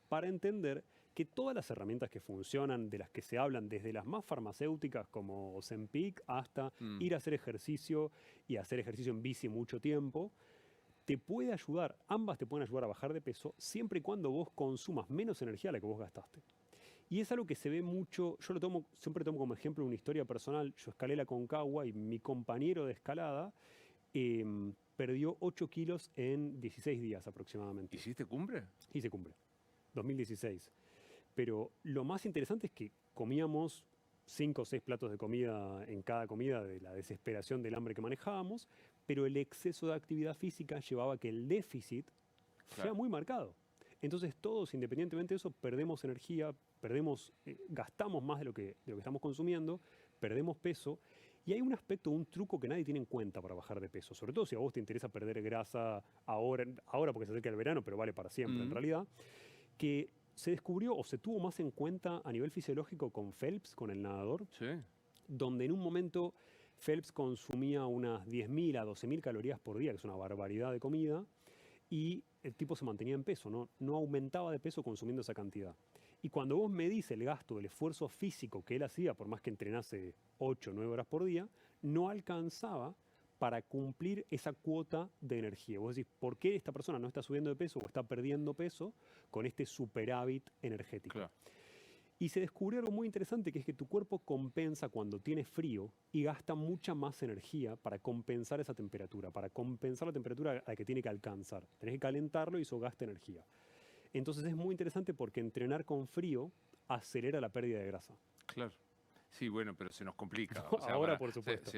para entender que todas las herramientas que funcionan, de las que se hablan, desde las más farmacéuticas como Ozempic hasta Mm. ir a hacer ejercicio y hacer ejercicio en bici mucho tiempo, te puede ayudar, ambas te pueden ayudar a bajar de peso siempre y cuando vos consumas menos energía de la que vos gastaste. Y es algo que se ve mucho, yo siempre tomo como ejemplo una historia personal. Yo escalé la Concagua y mi compañero de escalada perdió 8 kilos en 16 días aproximadamente. ¿Hiciste cumbre? Y se cumple, 2016. Pero lo más interesante es que comíamos 5 o 6 platos de comida en cada comida de la desesperación del hambre que manejábamos, pero el exceso de actividad física llevaba a que el déficit sea Claro. muy marcado. Entonces todos, independientemente de eso, perdemos energía, gastamos más de lo que estamos consumiendo, perdemos peso. Y hay un aspecto, un truco que nadie tiene en cuenta para bajar de peso, sobre todo si a vos te interesa perder grasa ahora porque se acerca el verano, pero vale para siempre en Mm. realidad, que se descubrió o se tuvo más en cuenta a nivel fisiológico con Phelps, con el nadador, Sí. donde en un momento Phelps consumía unas 10.000 a 12.000 calorías por día, que es una barbaridad de comida, y el tipo se mantenía en peso, no aumentaba de peso consumiendo esa cantidad. Y cuando vos medís el gasto del esfuerzo físico que él hacía, por más que entrenase 8 o 9 horas por día, no alcanzaba para cumplir esa cuota de energía. Vos decís, ¿por qué esta persona no está subiendo de peso o está perdiendo peso con este superávit energético? Claro. Y se descubrió algo muy interesante, que es que tu cuerpo compensa cuando tiene frío y gasta mucha más energía para compensar esa temperatura, para compensar la temperatura a la que tiene que alcanzar. Tenés que calentarlo y eso gasta energía. Entonces es muy interesante porque entrenar con frío acelera la pérdida de grasa. Claro. Sí, bueno, pero se nos complica. Ahora, por supuesto.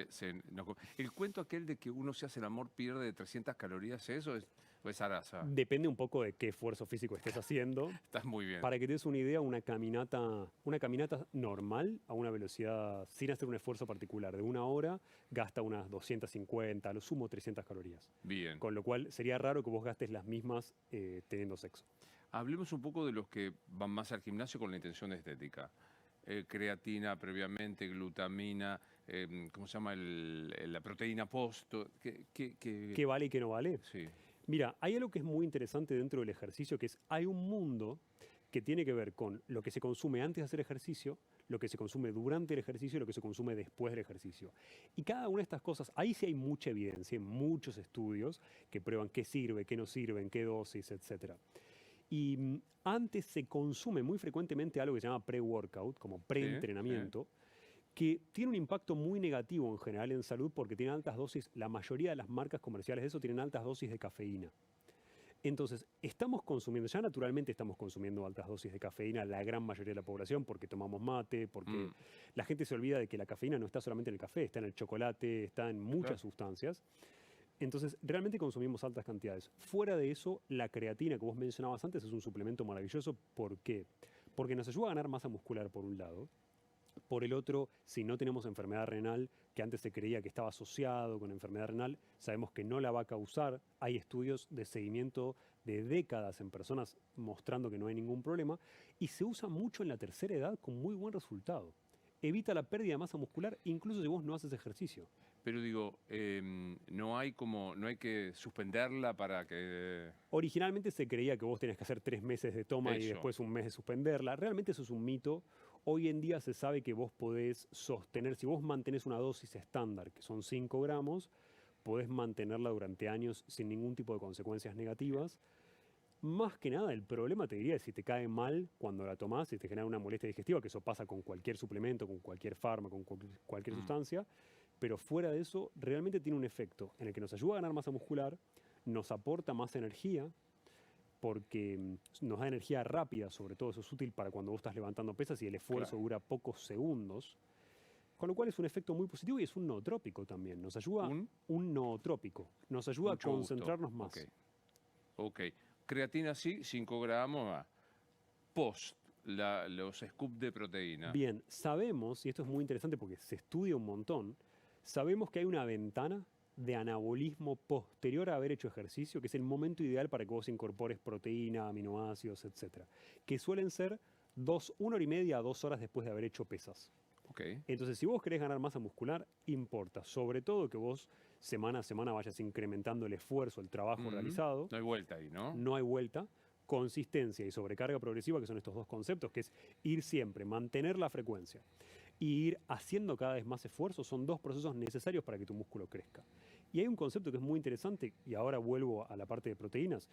El cuento aquel de que uno se hace el amor pierde 300 calorías, ¿eso es, o es zaraza? Depende un poco de qué esfuerzo físico estés haciendo. Estás muy bien. Para que te des una idea, una caminata normal a una velocidad sin hacer un esfuerzo particular de 1 hora gasta unas 250, a lo sumo 300 calorías. Bien. Con lo cual sería raro que vos gastes las mismas teniendo sexo. Hablemos un poco de los que van más al gimnasio con la intención de estética. Creatina previamente, glutamina, ¿cómo se llama? La proteína post. ¿Qué vale y qué no vale? Sí. Mira, hay algo que es muy interesante dentro del ejercicio, que es, hay un mundo que tiene que ver con lo que se consume antes de hacer ejercicio, lo que se consume durante el ejercicio y lo que se consume después del ejercicio. Y cada una de estas cosas, ahí sí hay mucha evidencia, muchos estudios que prueban qué sirve, qué no sirve, en qué dosis, etc. Y antes se consume muy frecuentemente algo que se llama pre-workout, como pre-entrenamiento, que tiene un impacto muy negativo en general en salud porque tiene altas dosis, la mayoría de las marcas comerciales de eso tienen altas dosis de cafeína. Entonces, estamos consumiendo, ya naturalmente estamos consumiendo altas dosis de cafeína, la gran mayoría de la población, porque tomamos mate, porque Mm, la gente se olvida de que la cafeína no está solamente en el café, está en el chocolate, está en claro. muchas sustancias. Entonces, realmente consumimos altas cantidades. Fuera de eso, la creatina que vos mencionabas antes es un suplemento maravilloso. ¿Por qué? Porque nos ayuda a ganar masa muscular por un lado. Por el otro, si no tenemos enfermedad renal, que antes se creía que estaba asociado con enfermedad renal, sabemos que no la va a causar. Hay estudios de seguimiento de décadas en personas mostrando que no hay ningún problema. Y se usa mucho en la tercera edad con muy buen resultado. Evita la pérdida de masa muscular incluso si vos no haces ejercicio. Pero digo, no hay que suspenderla para que... Originalmente se creía que vos tenías que hacer 3 meses de toma y Eso. después un mes de suspenderla. Realmente eso es un mito. Hoy en día se sabe que vos podés sostener, si vos mantenés una dosis estándar, que son 5 gramos, podés mantenerla durante años sin ningún tipo de consecuencias negativas. Más que nada, el problema te diría es si te cae mal cuando la tomás, si te genera una molestia digestiva, que eso pasa con cualquier suplemento, con cualquier fármaco, con cualquier Mm, sustancia. Pero fuera de eso, realmente tiene un efecto en el que nos ayuda a ganar masa muscular, nos aporta más energía, porque nos da energía rápida, sobre todo eso es útil para cuando vos estás levantando pesas y el esfuerzo claro. dura pocos segundos, con lo cual es un efecto muy positivo y es un nootrópico también, nos ayuda Un, un nootrópico, nos ayuda a mucho gusto. concentrarnos Ok, más. ok. Creatina sí, 5 gramos. Post, los scoops de proteína. Bien, sabemos, y esto es muy interesante porque se estudia un montón, sabemos que hay una ventana de anabolismo posterior a haber hecho ejercicio, que es el momento ideal para que vos incorpores proteína, aminoácidos, etcétera, que suelen ser 1 hora y media a 2 horas después de haber hecho pesas. Ok. Entonces, si vos querés ganar masa muscular, importa, sobre todo que vos semana a semana vayas incrementando el esfuerzo, el trabajo Mm, realizado, no hay vuelta ahí, ¿no? no hay vuelta. Consistencia y sobrecarga progresiva, que son estos dos conceptos, que es ir siempre, mantener la frecuencia y ir haciendo cada vez más esfuerzo, son dos procesos necesarios para que tu músculo crezca. Y hay un concepto que es muy interesante, y ahora vuelvo a la parte de proteínas,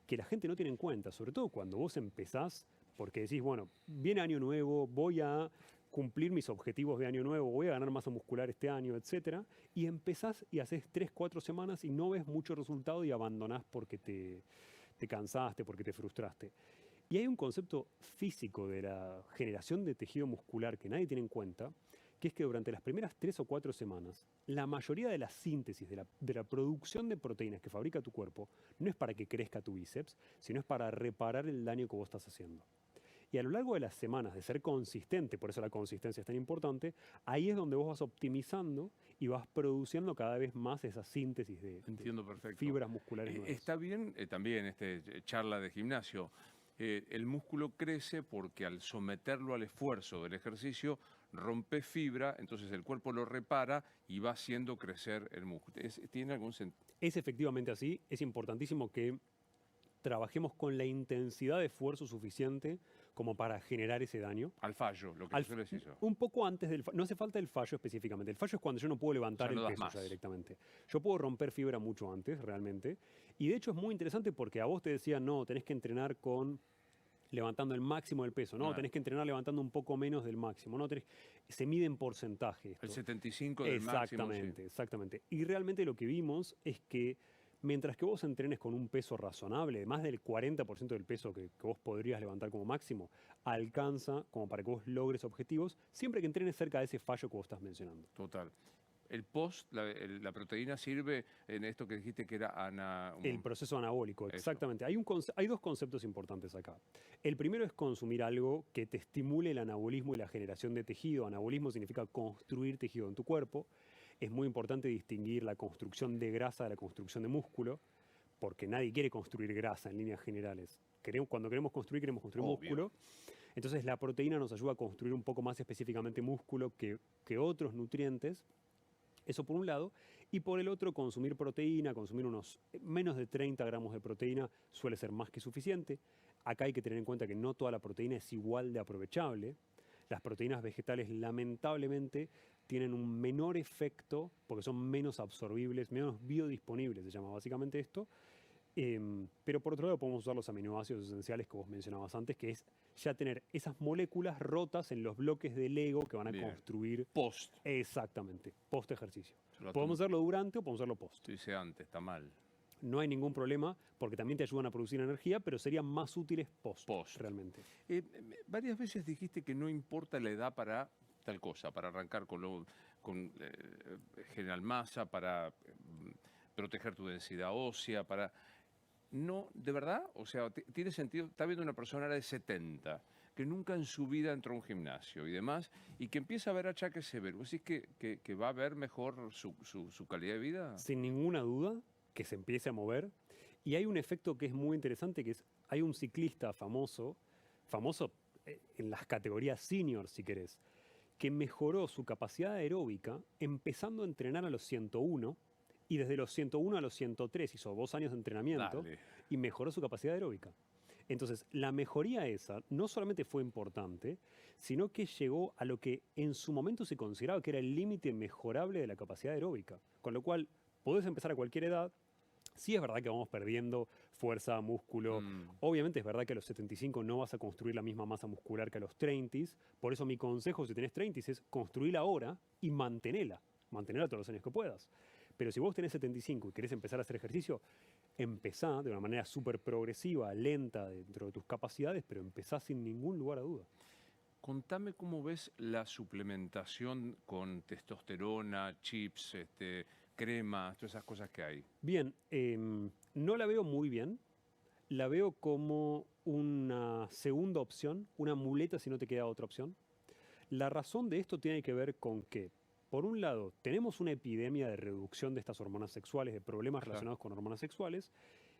que la gente no tiene en cuenta, sobre todo cuando vos empezás, porque decís, bueno, viene año nuevo, voy a cumplir mis objetivos de año nuevo, voy a ganar masa muscular este año, etcétera, y empezás y haces 3, 4 semanas y no ves mucho resultado y abandonás porque te cansaste, porque te frustraste. Y hay un concepto físico de la generación de tejido muscular que nadie tiene en cuenta, que es que durante las primeras 3 o 4 semanas, la mayoría de la síntesis, de la producción de proteínas que fabrica tu cuerpo, no es para que crezca tu bíceps, sino es para reparar el daño que vos estás haciendo. Y a lo largo de las semanas, de ser consistente, por eso la consistencia es tan importante, ahí es donde vos vas optimizando y vas produciendo cada vez más esa síntesis de Entiendo perfecto. fibras musculares nuevas. Está bien también charla de gimnasio. El músculo crece porque al someterlo al esfuerzo del ejercicio rompe fibra, entonces el cuerpo lo repara y va haciendo crecer el músculo. ¿Tiene algún sentido? Es efectivamente así, es importantísimo que trabajemos con la intensidad de esfuerzo suficiente como para generar ese daño. Al fallo, lo que Al- suele decir eso. un poco antes del no hace falta el fallo específicamente. El fallo es cuando yo no puedo O levantar sea, no el das peso más. ya directamente. Yo puedo romper fibra mucho antes, realmente. Y de hecho es muy interesante porque a vos te decían, no, tenés que entrenar con levantando el máximo del peso, no, Ah, tenés que entrenar levantando un poco menos del máximo, no se mide en porcentaje el esto. 75 del máximo. Sí. Exactamente, exactamente. Y realmente lo que vimos es que mientras que vos entrenes con un peso razonable, más del 40% del peso que vos podrías levantar como máximo, alcanza como para que vos logres objetivos, siempre que entrenes cerca de ese fallo que vos estás mencionando. Total. El post, la proteína sirve en esto que dijiste que era El proceso anabólico, Eso. exactamente. Hay dos conceptos importantes acá. El primero es consumir algo que te estimule el anabolismo y la generación de tejido. Anabolismo significa construir tejido en tu cuerpo. Es muy importante distinguir la construcción de grasa de la construcción de músculo, porque nadie quiere construir grasa en líneas generales. Cuando queremos construir Obvio. músculo. Entonces la proteína nos ayuda a construir un poco más específicamente músculo que otros nutrientes. Eso por un lado. Y por el otro, consumir proteína, consumir unos menos de 30 gramos de proteína suele ser más que suficiente. Acá hay que tener en cuenta que no toda la proteína es igual de aprovechable. Las proteínas vegetales lamentablemente tienen un menor efecto porque son menos absorbibles, menos biodisponibles, se llama básicamente esto. Pero por otro lado podemos usar los aminoácidos esenciales que vos mencionabas antes, que es ya tener esas moléculas rotas en los bloques de Lego que van a Bien. construir Post. exactamente, post ejercicio. Yo lo Podemos hacerlo durante o podemos hacerlo post. hice antes, está mal. no hay ningún problema porque también te ayudan a producir energía, pero serían más útiles post. Realmente. Varias veces dijiste que no importa la edad para tal cosa, para arrancar generar masa, para proteger tu densidad ósea, para... No, ¿de verdad? O sea, tiene sentido. Está viendo una persona de 70 que nunca en su vida entró a un gimnasio y demás, y que empieza a ver achaques severos. ¿Vos decís que va a ver mejor su calidad de vida? Sin ninguna duda, que se empiece a mover. Y hay un efecto que es muy interesante, que es, hay un ciclista famoso en las categorías senior, si querés, que mejoró su capacidad aeróbica empezando a entrenar a los 101, y desde los 101 a los 103 hizo 2 años de entrenamiento. Dale. Y mejoró su capacidad aeróbica. Entonces, la mejoría esa no solamente fue importante, sino que llegó a lo que en su momento se consideraba que era el límite mejorable de la capacidad aeróbica. Con lo cual, podés empezar a cualquier edad. Sí es verdad que vamos perdiendo fuerza, músculo. Obviamente es verdad que a los 75 no vas a construir la misma masa muscular que a los 30. Por eso mi consejo, si tenés 30, es construirla ahora y mantenerla. Mantenerla todos los años que puedas. Pero si vos tenés 75 y querés empezar a hacer ejercicio, empezá de una manera súper progresiva, lenta, dentro de tus capacidades, pero empezá sin ningún lugar a duda. Contame cómo ves la suplementación con testosterona, chips, cremas, todas esas cosas que hay. Bien, no la veo muy bien. La veo como una segunda opción, una muleta si no te queda otra opción. La razón de esto tiene que ver con que, por un lado, tenemos una epidemia de reducción de estas hormonas sexuales, de problemas relacionados con hormonas sexuales.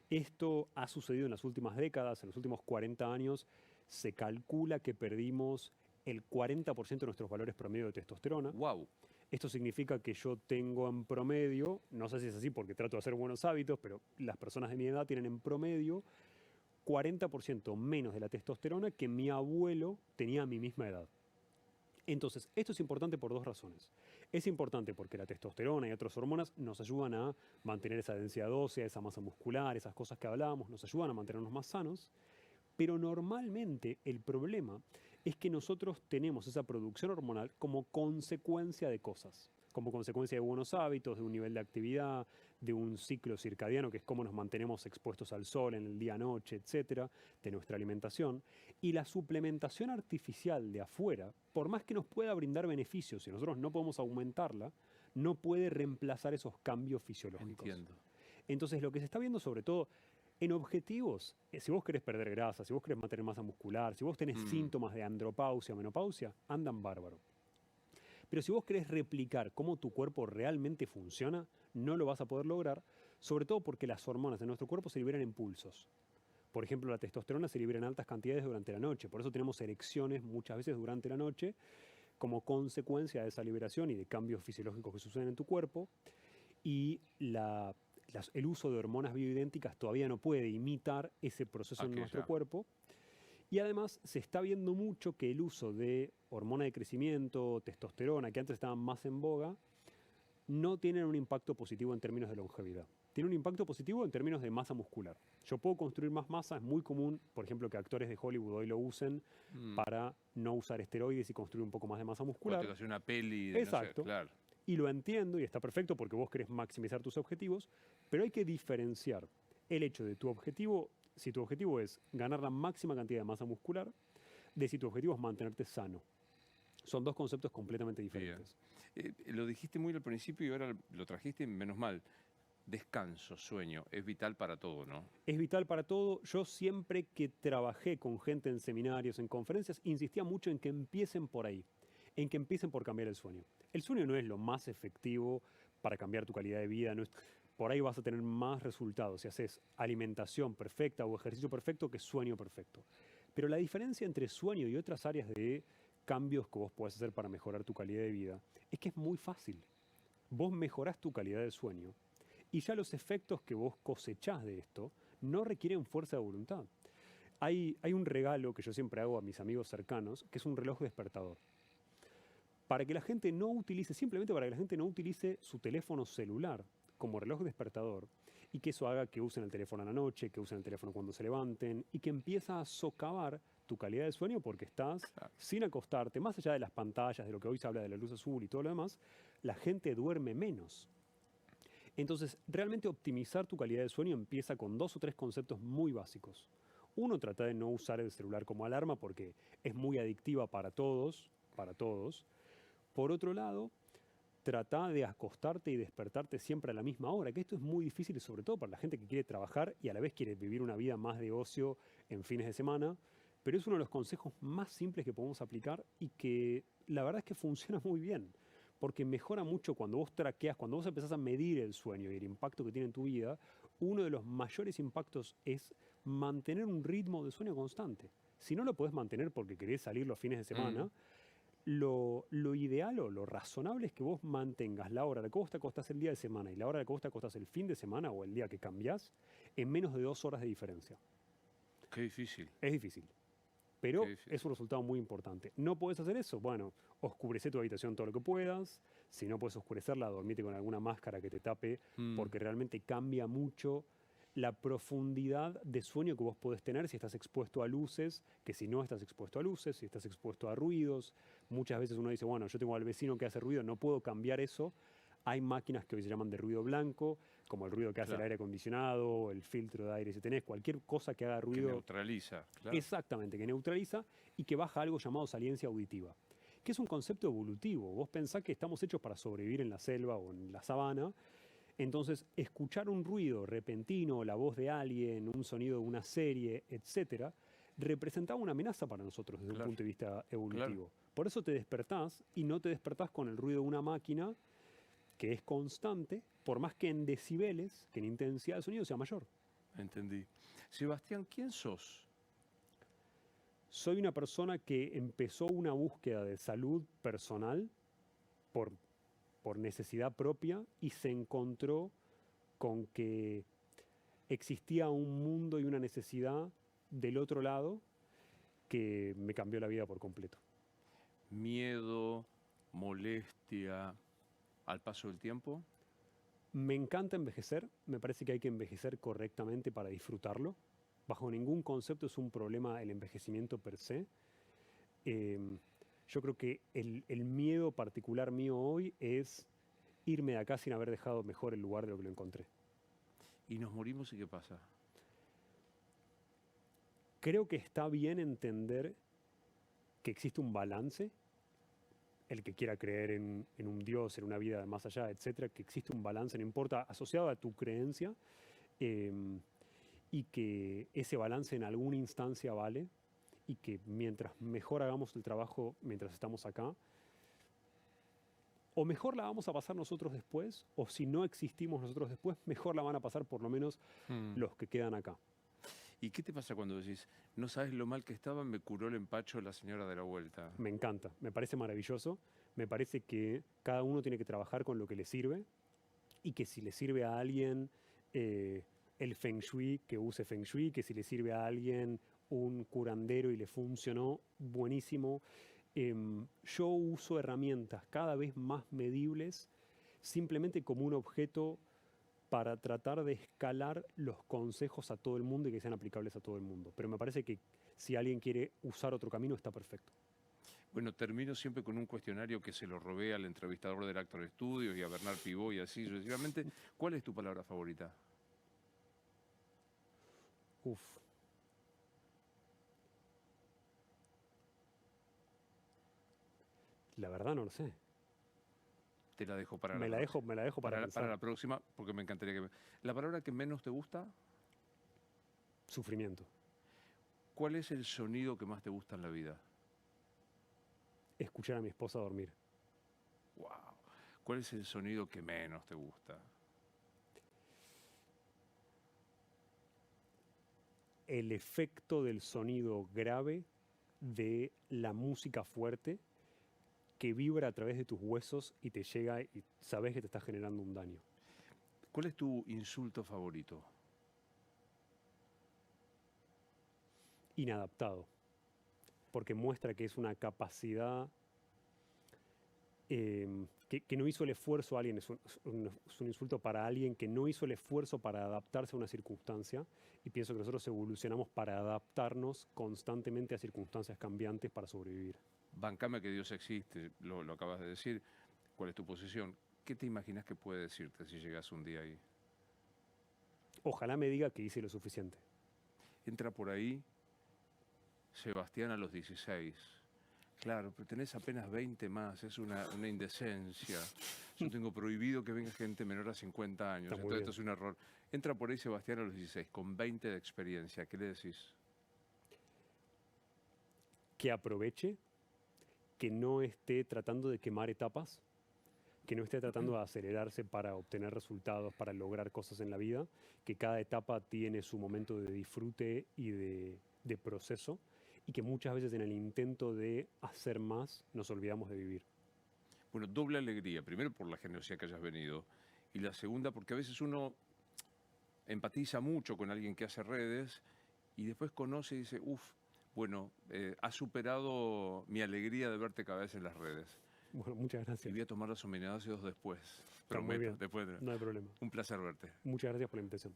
Esto ha sucedido en las últimas décadas, en los últimos 40 años. Se calcula que perdimos el 40% de nuestros valores promedio de testosterona. ¡Wow! Esto significa que yo tengo en promedio, no sé si es así porque trato de hacer buenos hábitos, pero las personas de mi edad tienen en promedio 40% menos de la testosterona que mi abuelo tenía a mi misma edad. Entonces, esto es importante por 2 razones. Es importante porque la testosterona y otras hormonas nos ayudan a mantener esa densidad ósea, esa masa muscular, esas cosas que hablábamos, nos ayudan a mantenernos más sanos. Pero normalmente el problema es que nosotros tenemos esa producción hormonal como consecuencia de cosas, como consecuencia de buenos hábitos, de un nivel de actividad, de un ciclo circadiano, que es cómo nos mantenemos expuestos al sol en el día-noche, etcétera, de nuestra alimentación. Y la suplementación artificial de afuera, por más que nos pueda brindar beneficios, si nosotros no podemos aumentarla, no puede reemplazar esos cambios fisiológicos. Entiendo. Entonces, lo que se está viendo sobre todo en objetivos, si vos querés perder grasa, si vos querés mantener masa muscular, si vos tenés síntomas de andropausia o menopausia, andan bárbaro. Pero si vos querés replicar cómo tu cuerpo realmente funciona, no lo vas a poder lograr, sobre todo porque las hormonas de nuestro cuerpo se liberan en pulsos. Por ejemplo, la testosterona se libera en altas cantidades durante la noche, por eso tenemos erecciones muchas veces durante la noche, como consecuencia de esa liberación y de cambios fisiológicos que suceden en tu cuerpo. Y el uso de hormonas bioidénticas todavía no puede imitar ese proceso en nuestro cuerpo. Y además se está viendo mucho que el uso de hormona de crecimiento, testosterona, que antes estaban más en boga, no tienen un impacto positivo en términos de longevidad. Tiene un impacto positivo en términos de masa muscular. Yo puedo construir más masa, es muy común, por ejemplo, que actores de Hollywood hoy lo usen para no usar esteroides y construir un poco más de masa muscular. Cuando te hace una peli. Exacto. No sé, claro. Y lo entiendo y está perfecto porque vos querés maximizar tus objetivos, pero hay que diferenciar el hecho de tu objetivo, si tu objetivo es ganar la máxima cantidad de masa muscular, de si tu objetivo es mantenerte sano. Son 2 conceptos completamente diferentes. Lo dijiste muy al principio y ahora lo trajiste, menos mal. Descanso, sueño, es vital para todo, ¿no? Es vital para todo. Yo siempre que trabajé con gente en seminarios, en conferencias, insistía mucho en que empiecen por ahí, en que empiecen por cambiar el sueño. El sueño no es lo más efectivo para cambiar tu calidad de vida, no es, por ahí vas a tener más resultados si haces alimentación perfecta o ejercicio perfecto que sueño perfecto. Pero la diferencia entre sueño y otras áreas de cambios que vos podés hacer para mejorar tu calidad de vida es que es muy fácil. Vos mejorás tu calidad de sueño y ya los efectos que vos cosechás de esto no requieren fuerza de voluntad. Hay un regalo que yo siempre hago a mis amigos cercanos, que es un reloj despertador. Para que la gente no utilice, simplemente para que la gente no utilice su teléfono celular como reloj despertador y que eso haga que usen el teléfono a la noche, que usen el teléfono cuando se levanten y que empieza a socavar tu calidad de sueño porque estás sin acostarte, más allá de las pantallas, de lo que hoy se habla de la luz azul y todo lo demás, la gente duerme menos. Entonces, realmente optimizar tu calidad de sueño empieza con 2 o 3 conceptos muy básicos. Uno, trata de no usar el celular como alarma porque es muy adictiva para todos, para todos. Por otro lado, trata de acostarte y despertarte siempre a la misma hora, que esto es muy difícil, sobre todo para la gente que quiere trabajar y a la vez quiere vivir una vida más de ocio en fines de semana, pero es uno de los consejos más simples que podemos aplicar y que la verdad es que funciona muy bien, porque mejora mucho cuando vos traqueas, cuando vos empezás a medir el sueño y el impacto que tiene en tu vida, uno de los mayores impactos es mantener un ritmo de sueño constante. Si no lo podés mantener porque querés salir los fines de Mm, semana, lo ideal o lo razonable es que vos mantengas la hora a la que vos te acostás el día de semana y la hora a la que vos te acostás el fin de semana o el día que cambiás en menos de 2 horas de diferencia. qué difícil, Es difícil, qué pero es difícil. un resultado muy importante. ¿No podés hacer eso? Bueno, oscurece tu habitación todo lo que puedas. Si no puedes oscurecerla, dormite con alguna máscara que te tape, Mm, porque realmente cambia mucho la profundidad de sueño que vos podés tener si estás expuesto a luces, que si no estás expuesto a luces, si estás expuesto a ruidos. Muchas veces uno dice, bueno, yo tengo al vecino que hace ruido, no puedo cambiar eso. Hay máquinas que hoy se llaman de ruido blanco, como el ruido que hace el claro, aire acondicionado, el filtro de aire si tenés, cualquier cosa que haga que ruido. neutraliza, claro. Exactamente, que neutraliza y que baja algo llamado saliencia auditiva, que es un concepto evolutivo. Vos pensás que estamos hechos para sobrevivir en la selva o en la sabana, entonces escuchar un ruido repentino, la voz de alguien, un sonido de una serie, etcétera, representaba una amenaza para nosotros desde un Claro, punto de vista claro, evolutivo. Por eso te despertás y no te despertás con el ruido de una máquina que es constante, por más que en decibeles, que en intensidad del sonido sea mayor. entendí. Sebastián, ¿quién sos? Soy una persona que empezó una búsqueda de salud personal por, por necesidad propia y se encontró con que existía un mundo y una necesidad del otro lado que me cambió la vida por completo. Miedo, molestia, al paso del tiempo. Me encanta envejecer, me parece que hay que envejecer correctamente para disfrutarlo. Bajo ningún concepto es un problema el envejecimiento per se. Em, yo creo que el miedo particular mío hoy es irme de acá sin haber dejado mejor el lugar de lo que lo encontré. Y nos morimos y ¿qué pasa? Creo que está bien entender que existe un balance, el que quiera creer en un Dios, en una vida más allá, etcétera, que existe un balance, no importa, asociado a tu creencia, em, y que ese balance en alguna instancia vale, y que mientras mejor hagamos el trabajo mientras estamos acá, o mejor la vamos a pasar nosotros después, o si no existimos nosotros después, mejor la van a pasar por lo menos Mm. los que quedan acá. ¿Y qué te pasa cuando decís, no sabes lo mal que estaba, me curó el empacho la señora de la vuelta? Me encanta, me parece maravilloso, me parece que cada uno tiene que trabajar con lo que le sirve y que si le sirve a alguien el feng shui, que use feng shui, que si le sirve a alguien un curandero y le funcionó, buenísimo. Yo uso herramientas cada vez más medibles simplemente como un objeto para tratar de escalar los consejos a todo el mundo y que sean aplicables a todo el mundo. Pero me parece que si alguien quiere usar otro camino está perfecto. Bueno, termino siempre con un cuestionario que se lo robé al entrevistador del Actor Studios y a Bernard Pivot y así sucesivamente. ¿Cuál es tu palabra favorita? Uf, la verdad no lo sé. Te la dejo para la próxima. Me la dejo para Para pensar. la próxima, porque me encantaría que... La palabra que menos te gusta, Sufrimiento. ¿cuál es el sonido que más te gusta en la vida? Escuchar a mi esposa dormir. Wow. ¿Cuál es el sonido que menos te gusta? El efecto del sonido grave de la música fuerte que vibra a través de tus huesos y te llega y sabes que te está generando un daño. ¿Cuál es tu insulto favorito? Inadaptado. Porque muestra que es una capacidad que no hizo el esfuerzo a alguien, es un insulto para alguien que no hizo el esfuerzo para adaptarse a una circunstancia y pienso que nosotros evolucionamos para adaptarnos constantemente a circunstancias cambiantes para sobrevivir. Bancame que Dios existe, lo acabas de decir. ¿Cuál es tu posición? ¿qué te imaginas que puede decirte si llegas un día ahí? Ojalá me diga que hice lo suficiente. Entra por ahí Sebastián a los 16. Claro, pero tenés apenas 20 más, es una indecencia. Yo tengo prohibido que venga gente menor a 50 años, entonces esto es un error. Entra por ahí Sebastián a los 16, con 20 de experiencia, ¿qué le decís? Que aproveche, que no esté tratando de quemar etapas, que no esté tratando de acelerarse para obtener resultados, para lograr cosas en la vida, que cada etapa tiene su momento de disfrute y de proceso, y que muchas veces en el intento de hacer más nos olvidamos de vivir. Bueno, doble alegría. Primero por la generosidad que hayas venido. Y la segunda porque a veces uno empatiza mucho con alguien que hace redes y después conoce y dice, bueno, has superado mi alegría de verte cada vez en las redes. Bueno, muchas gracias. Y voy a tomar los homenajeos después. Muy bien. Después no hay problema. Un placer verte. Muchas gracias por la invitación.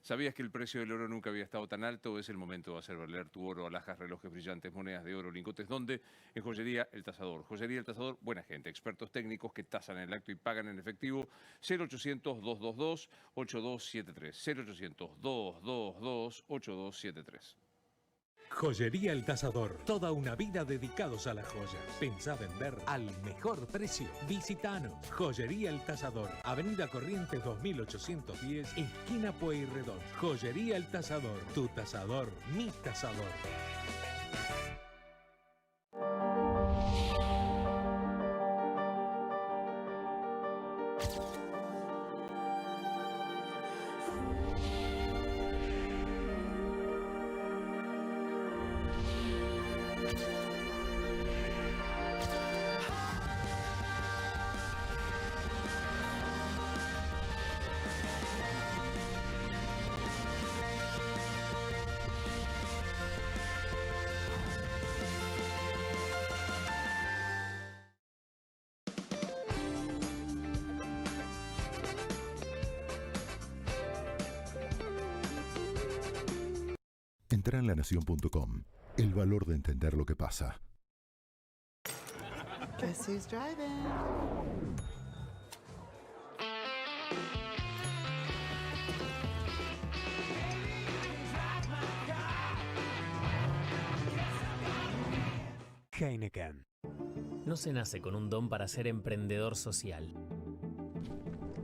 ¿Sabías que el precio del oro nunca había estado tan alto? Es el momento de hacer valer tu oro, alhajas, relojes brillantes, monedas de oro, lingotes. ¿Dónde? En Joyería El Tasador. Joyería El Tasador, buena gente, expertos técnicos que tasan en el acto y pagan en efectivo. 0800-222-8273. 0800-222-8273. Joyería El Tasador. Toda una vida dedicados a las joyas. Pensá vender al mejor precio. Visitanos. Joyería El Tasador. Avenida Corrientes 2810, esquina Pueyrredón. Joyería El Tasador. Tu tasador, mi tasador. Entra en lanación.com. El valor de entender lo que pasa. Guess who's driving? Heineken. No se nace con un don para ser emprendedor social.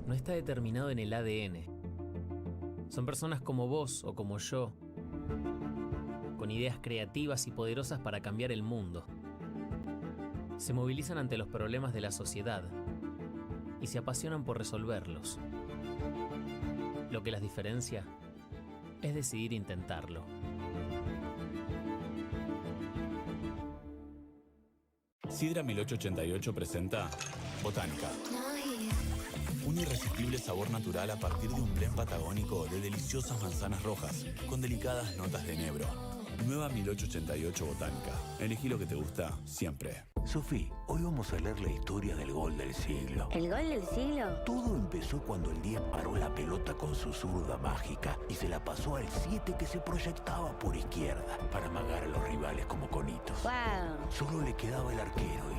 No está determinado en el ADN. Son personas como vos o como yo, con ideas creativas y poderosas para cambiar el mundo. Se movilizan ante los problemas de la sociedad y se apasionan por resolverlos. Lo que las diferencia es decidir intentarlo. Sidra 1888 presenta Botánica. Un irresistible sabor natural a partir de un blend patagónico de deliciosas manzanas rojas con delicadas notas de enebro. Nueva 1888 Botánica. Elegí lo que te gusta siempre. Sofi, hoy vamos a leer la historia del gol del siglo. ¿El gol del siglo? Todo empezó cuando el 10 paró la pelota con su zurda mágica y se la pasó al 7 que se proyectaba por izquierda para amagar a los rivales como conitos. ¡Wow! Solo le quedaba el arquero y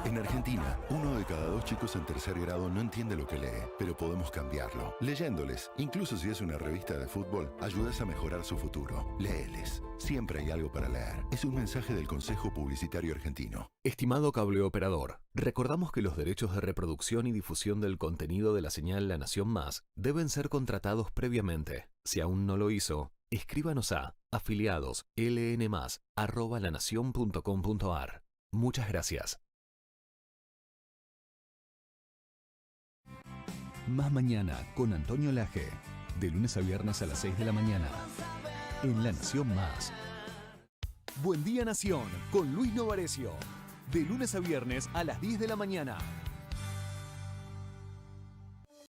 En Argentina, 1 de cada 2 chicos en tercer grado no entiende lo que lee, pero podemos cambiarlo. Leyéndoles, incluso si es una revista de fútbol, ayudas a mejorar su futuro. Léeles. Siempre hay algo para leer. Es un mensaje del Consejo Publicitario Argentino. Estimado cable operador, recordamos que los derechos de reproducción y difusión del contenido de la señal La Nación Más deben ser contratados previamente. Si aún no lo hizo, escríbanos a afiliados@lanacion.com.ar. Muchas gracias. Más mañana con Antonio Laje. De lunes a viernes a las 6 de la mañana. En La Nación Más. Buen Día Nación con Luis Novarecio. De lunes a viernes a las 10 de la mañana.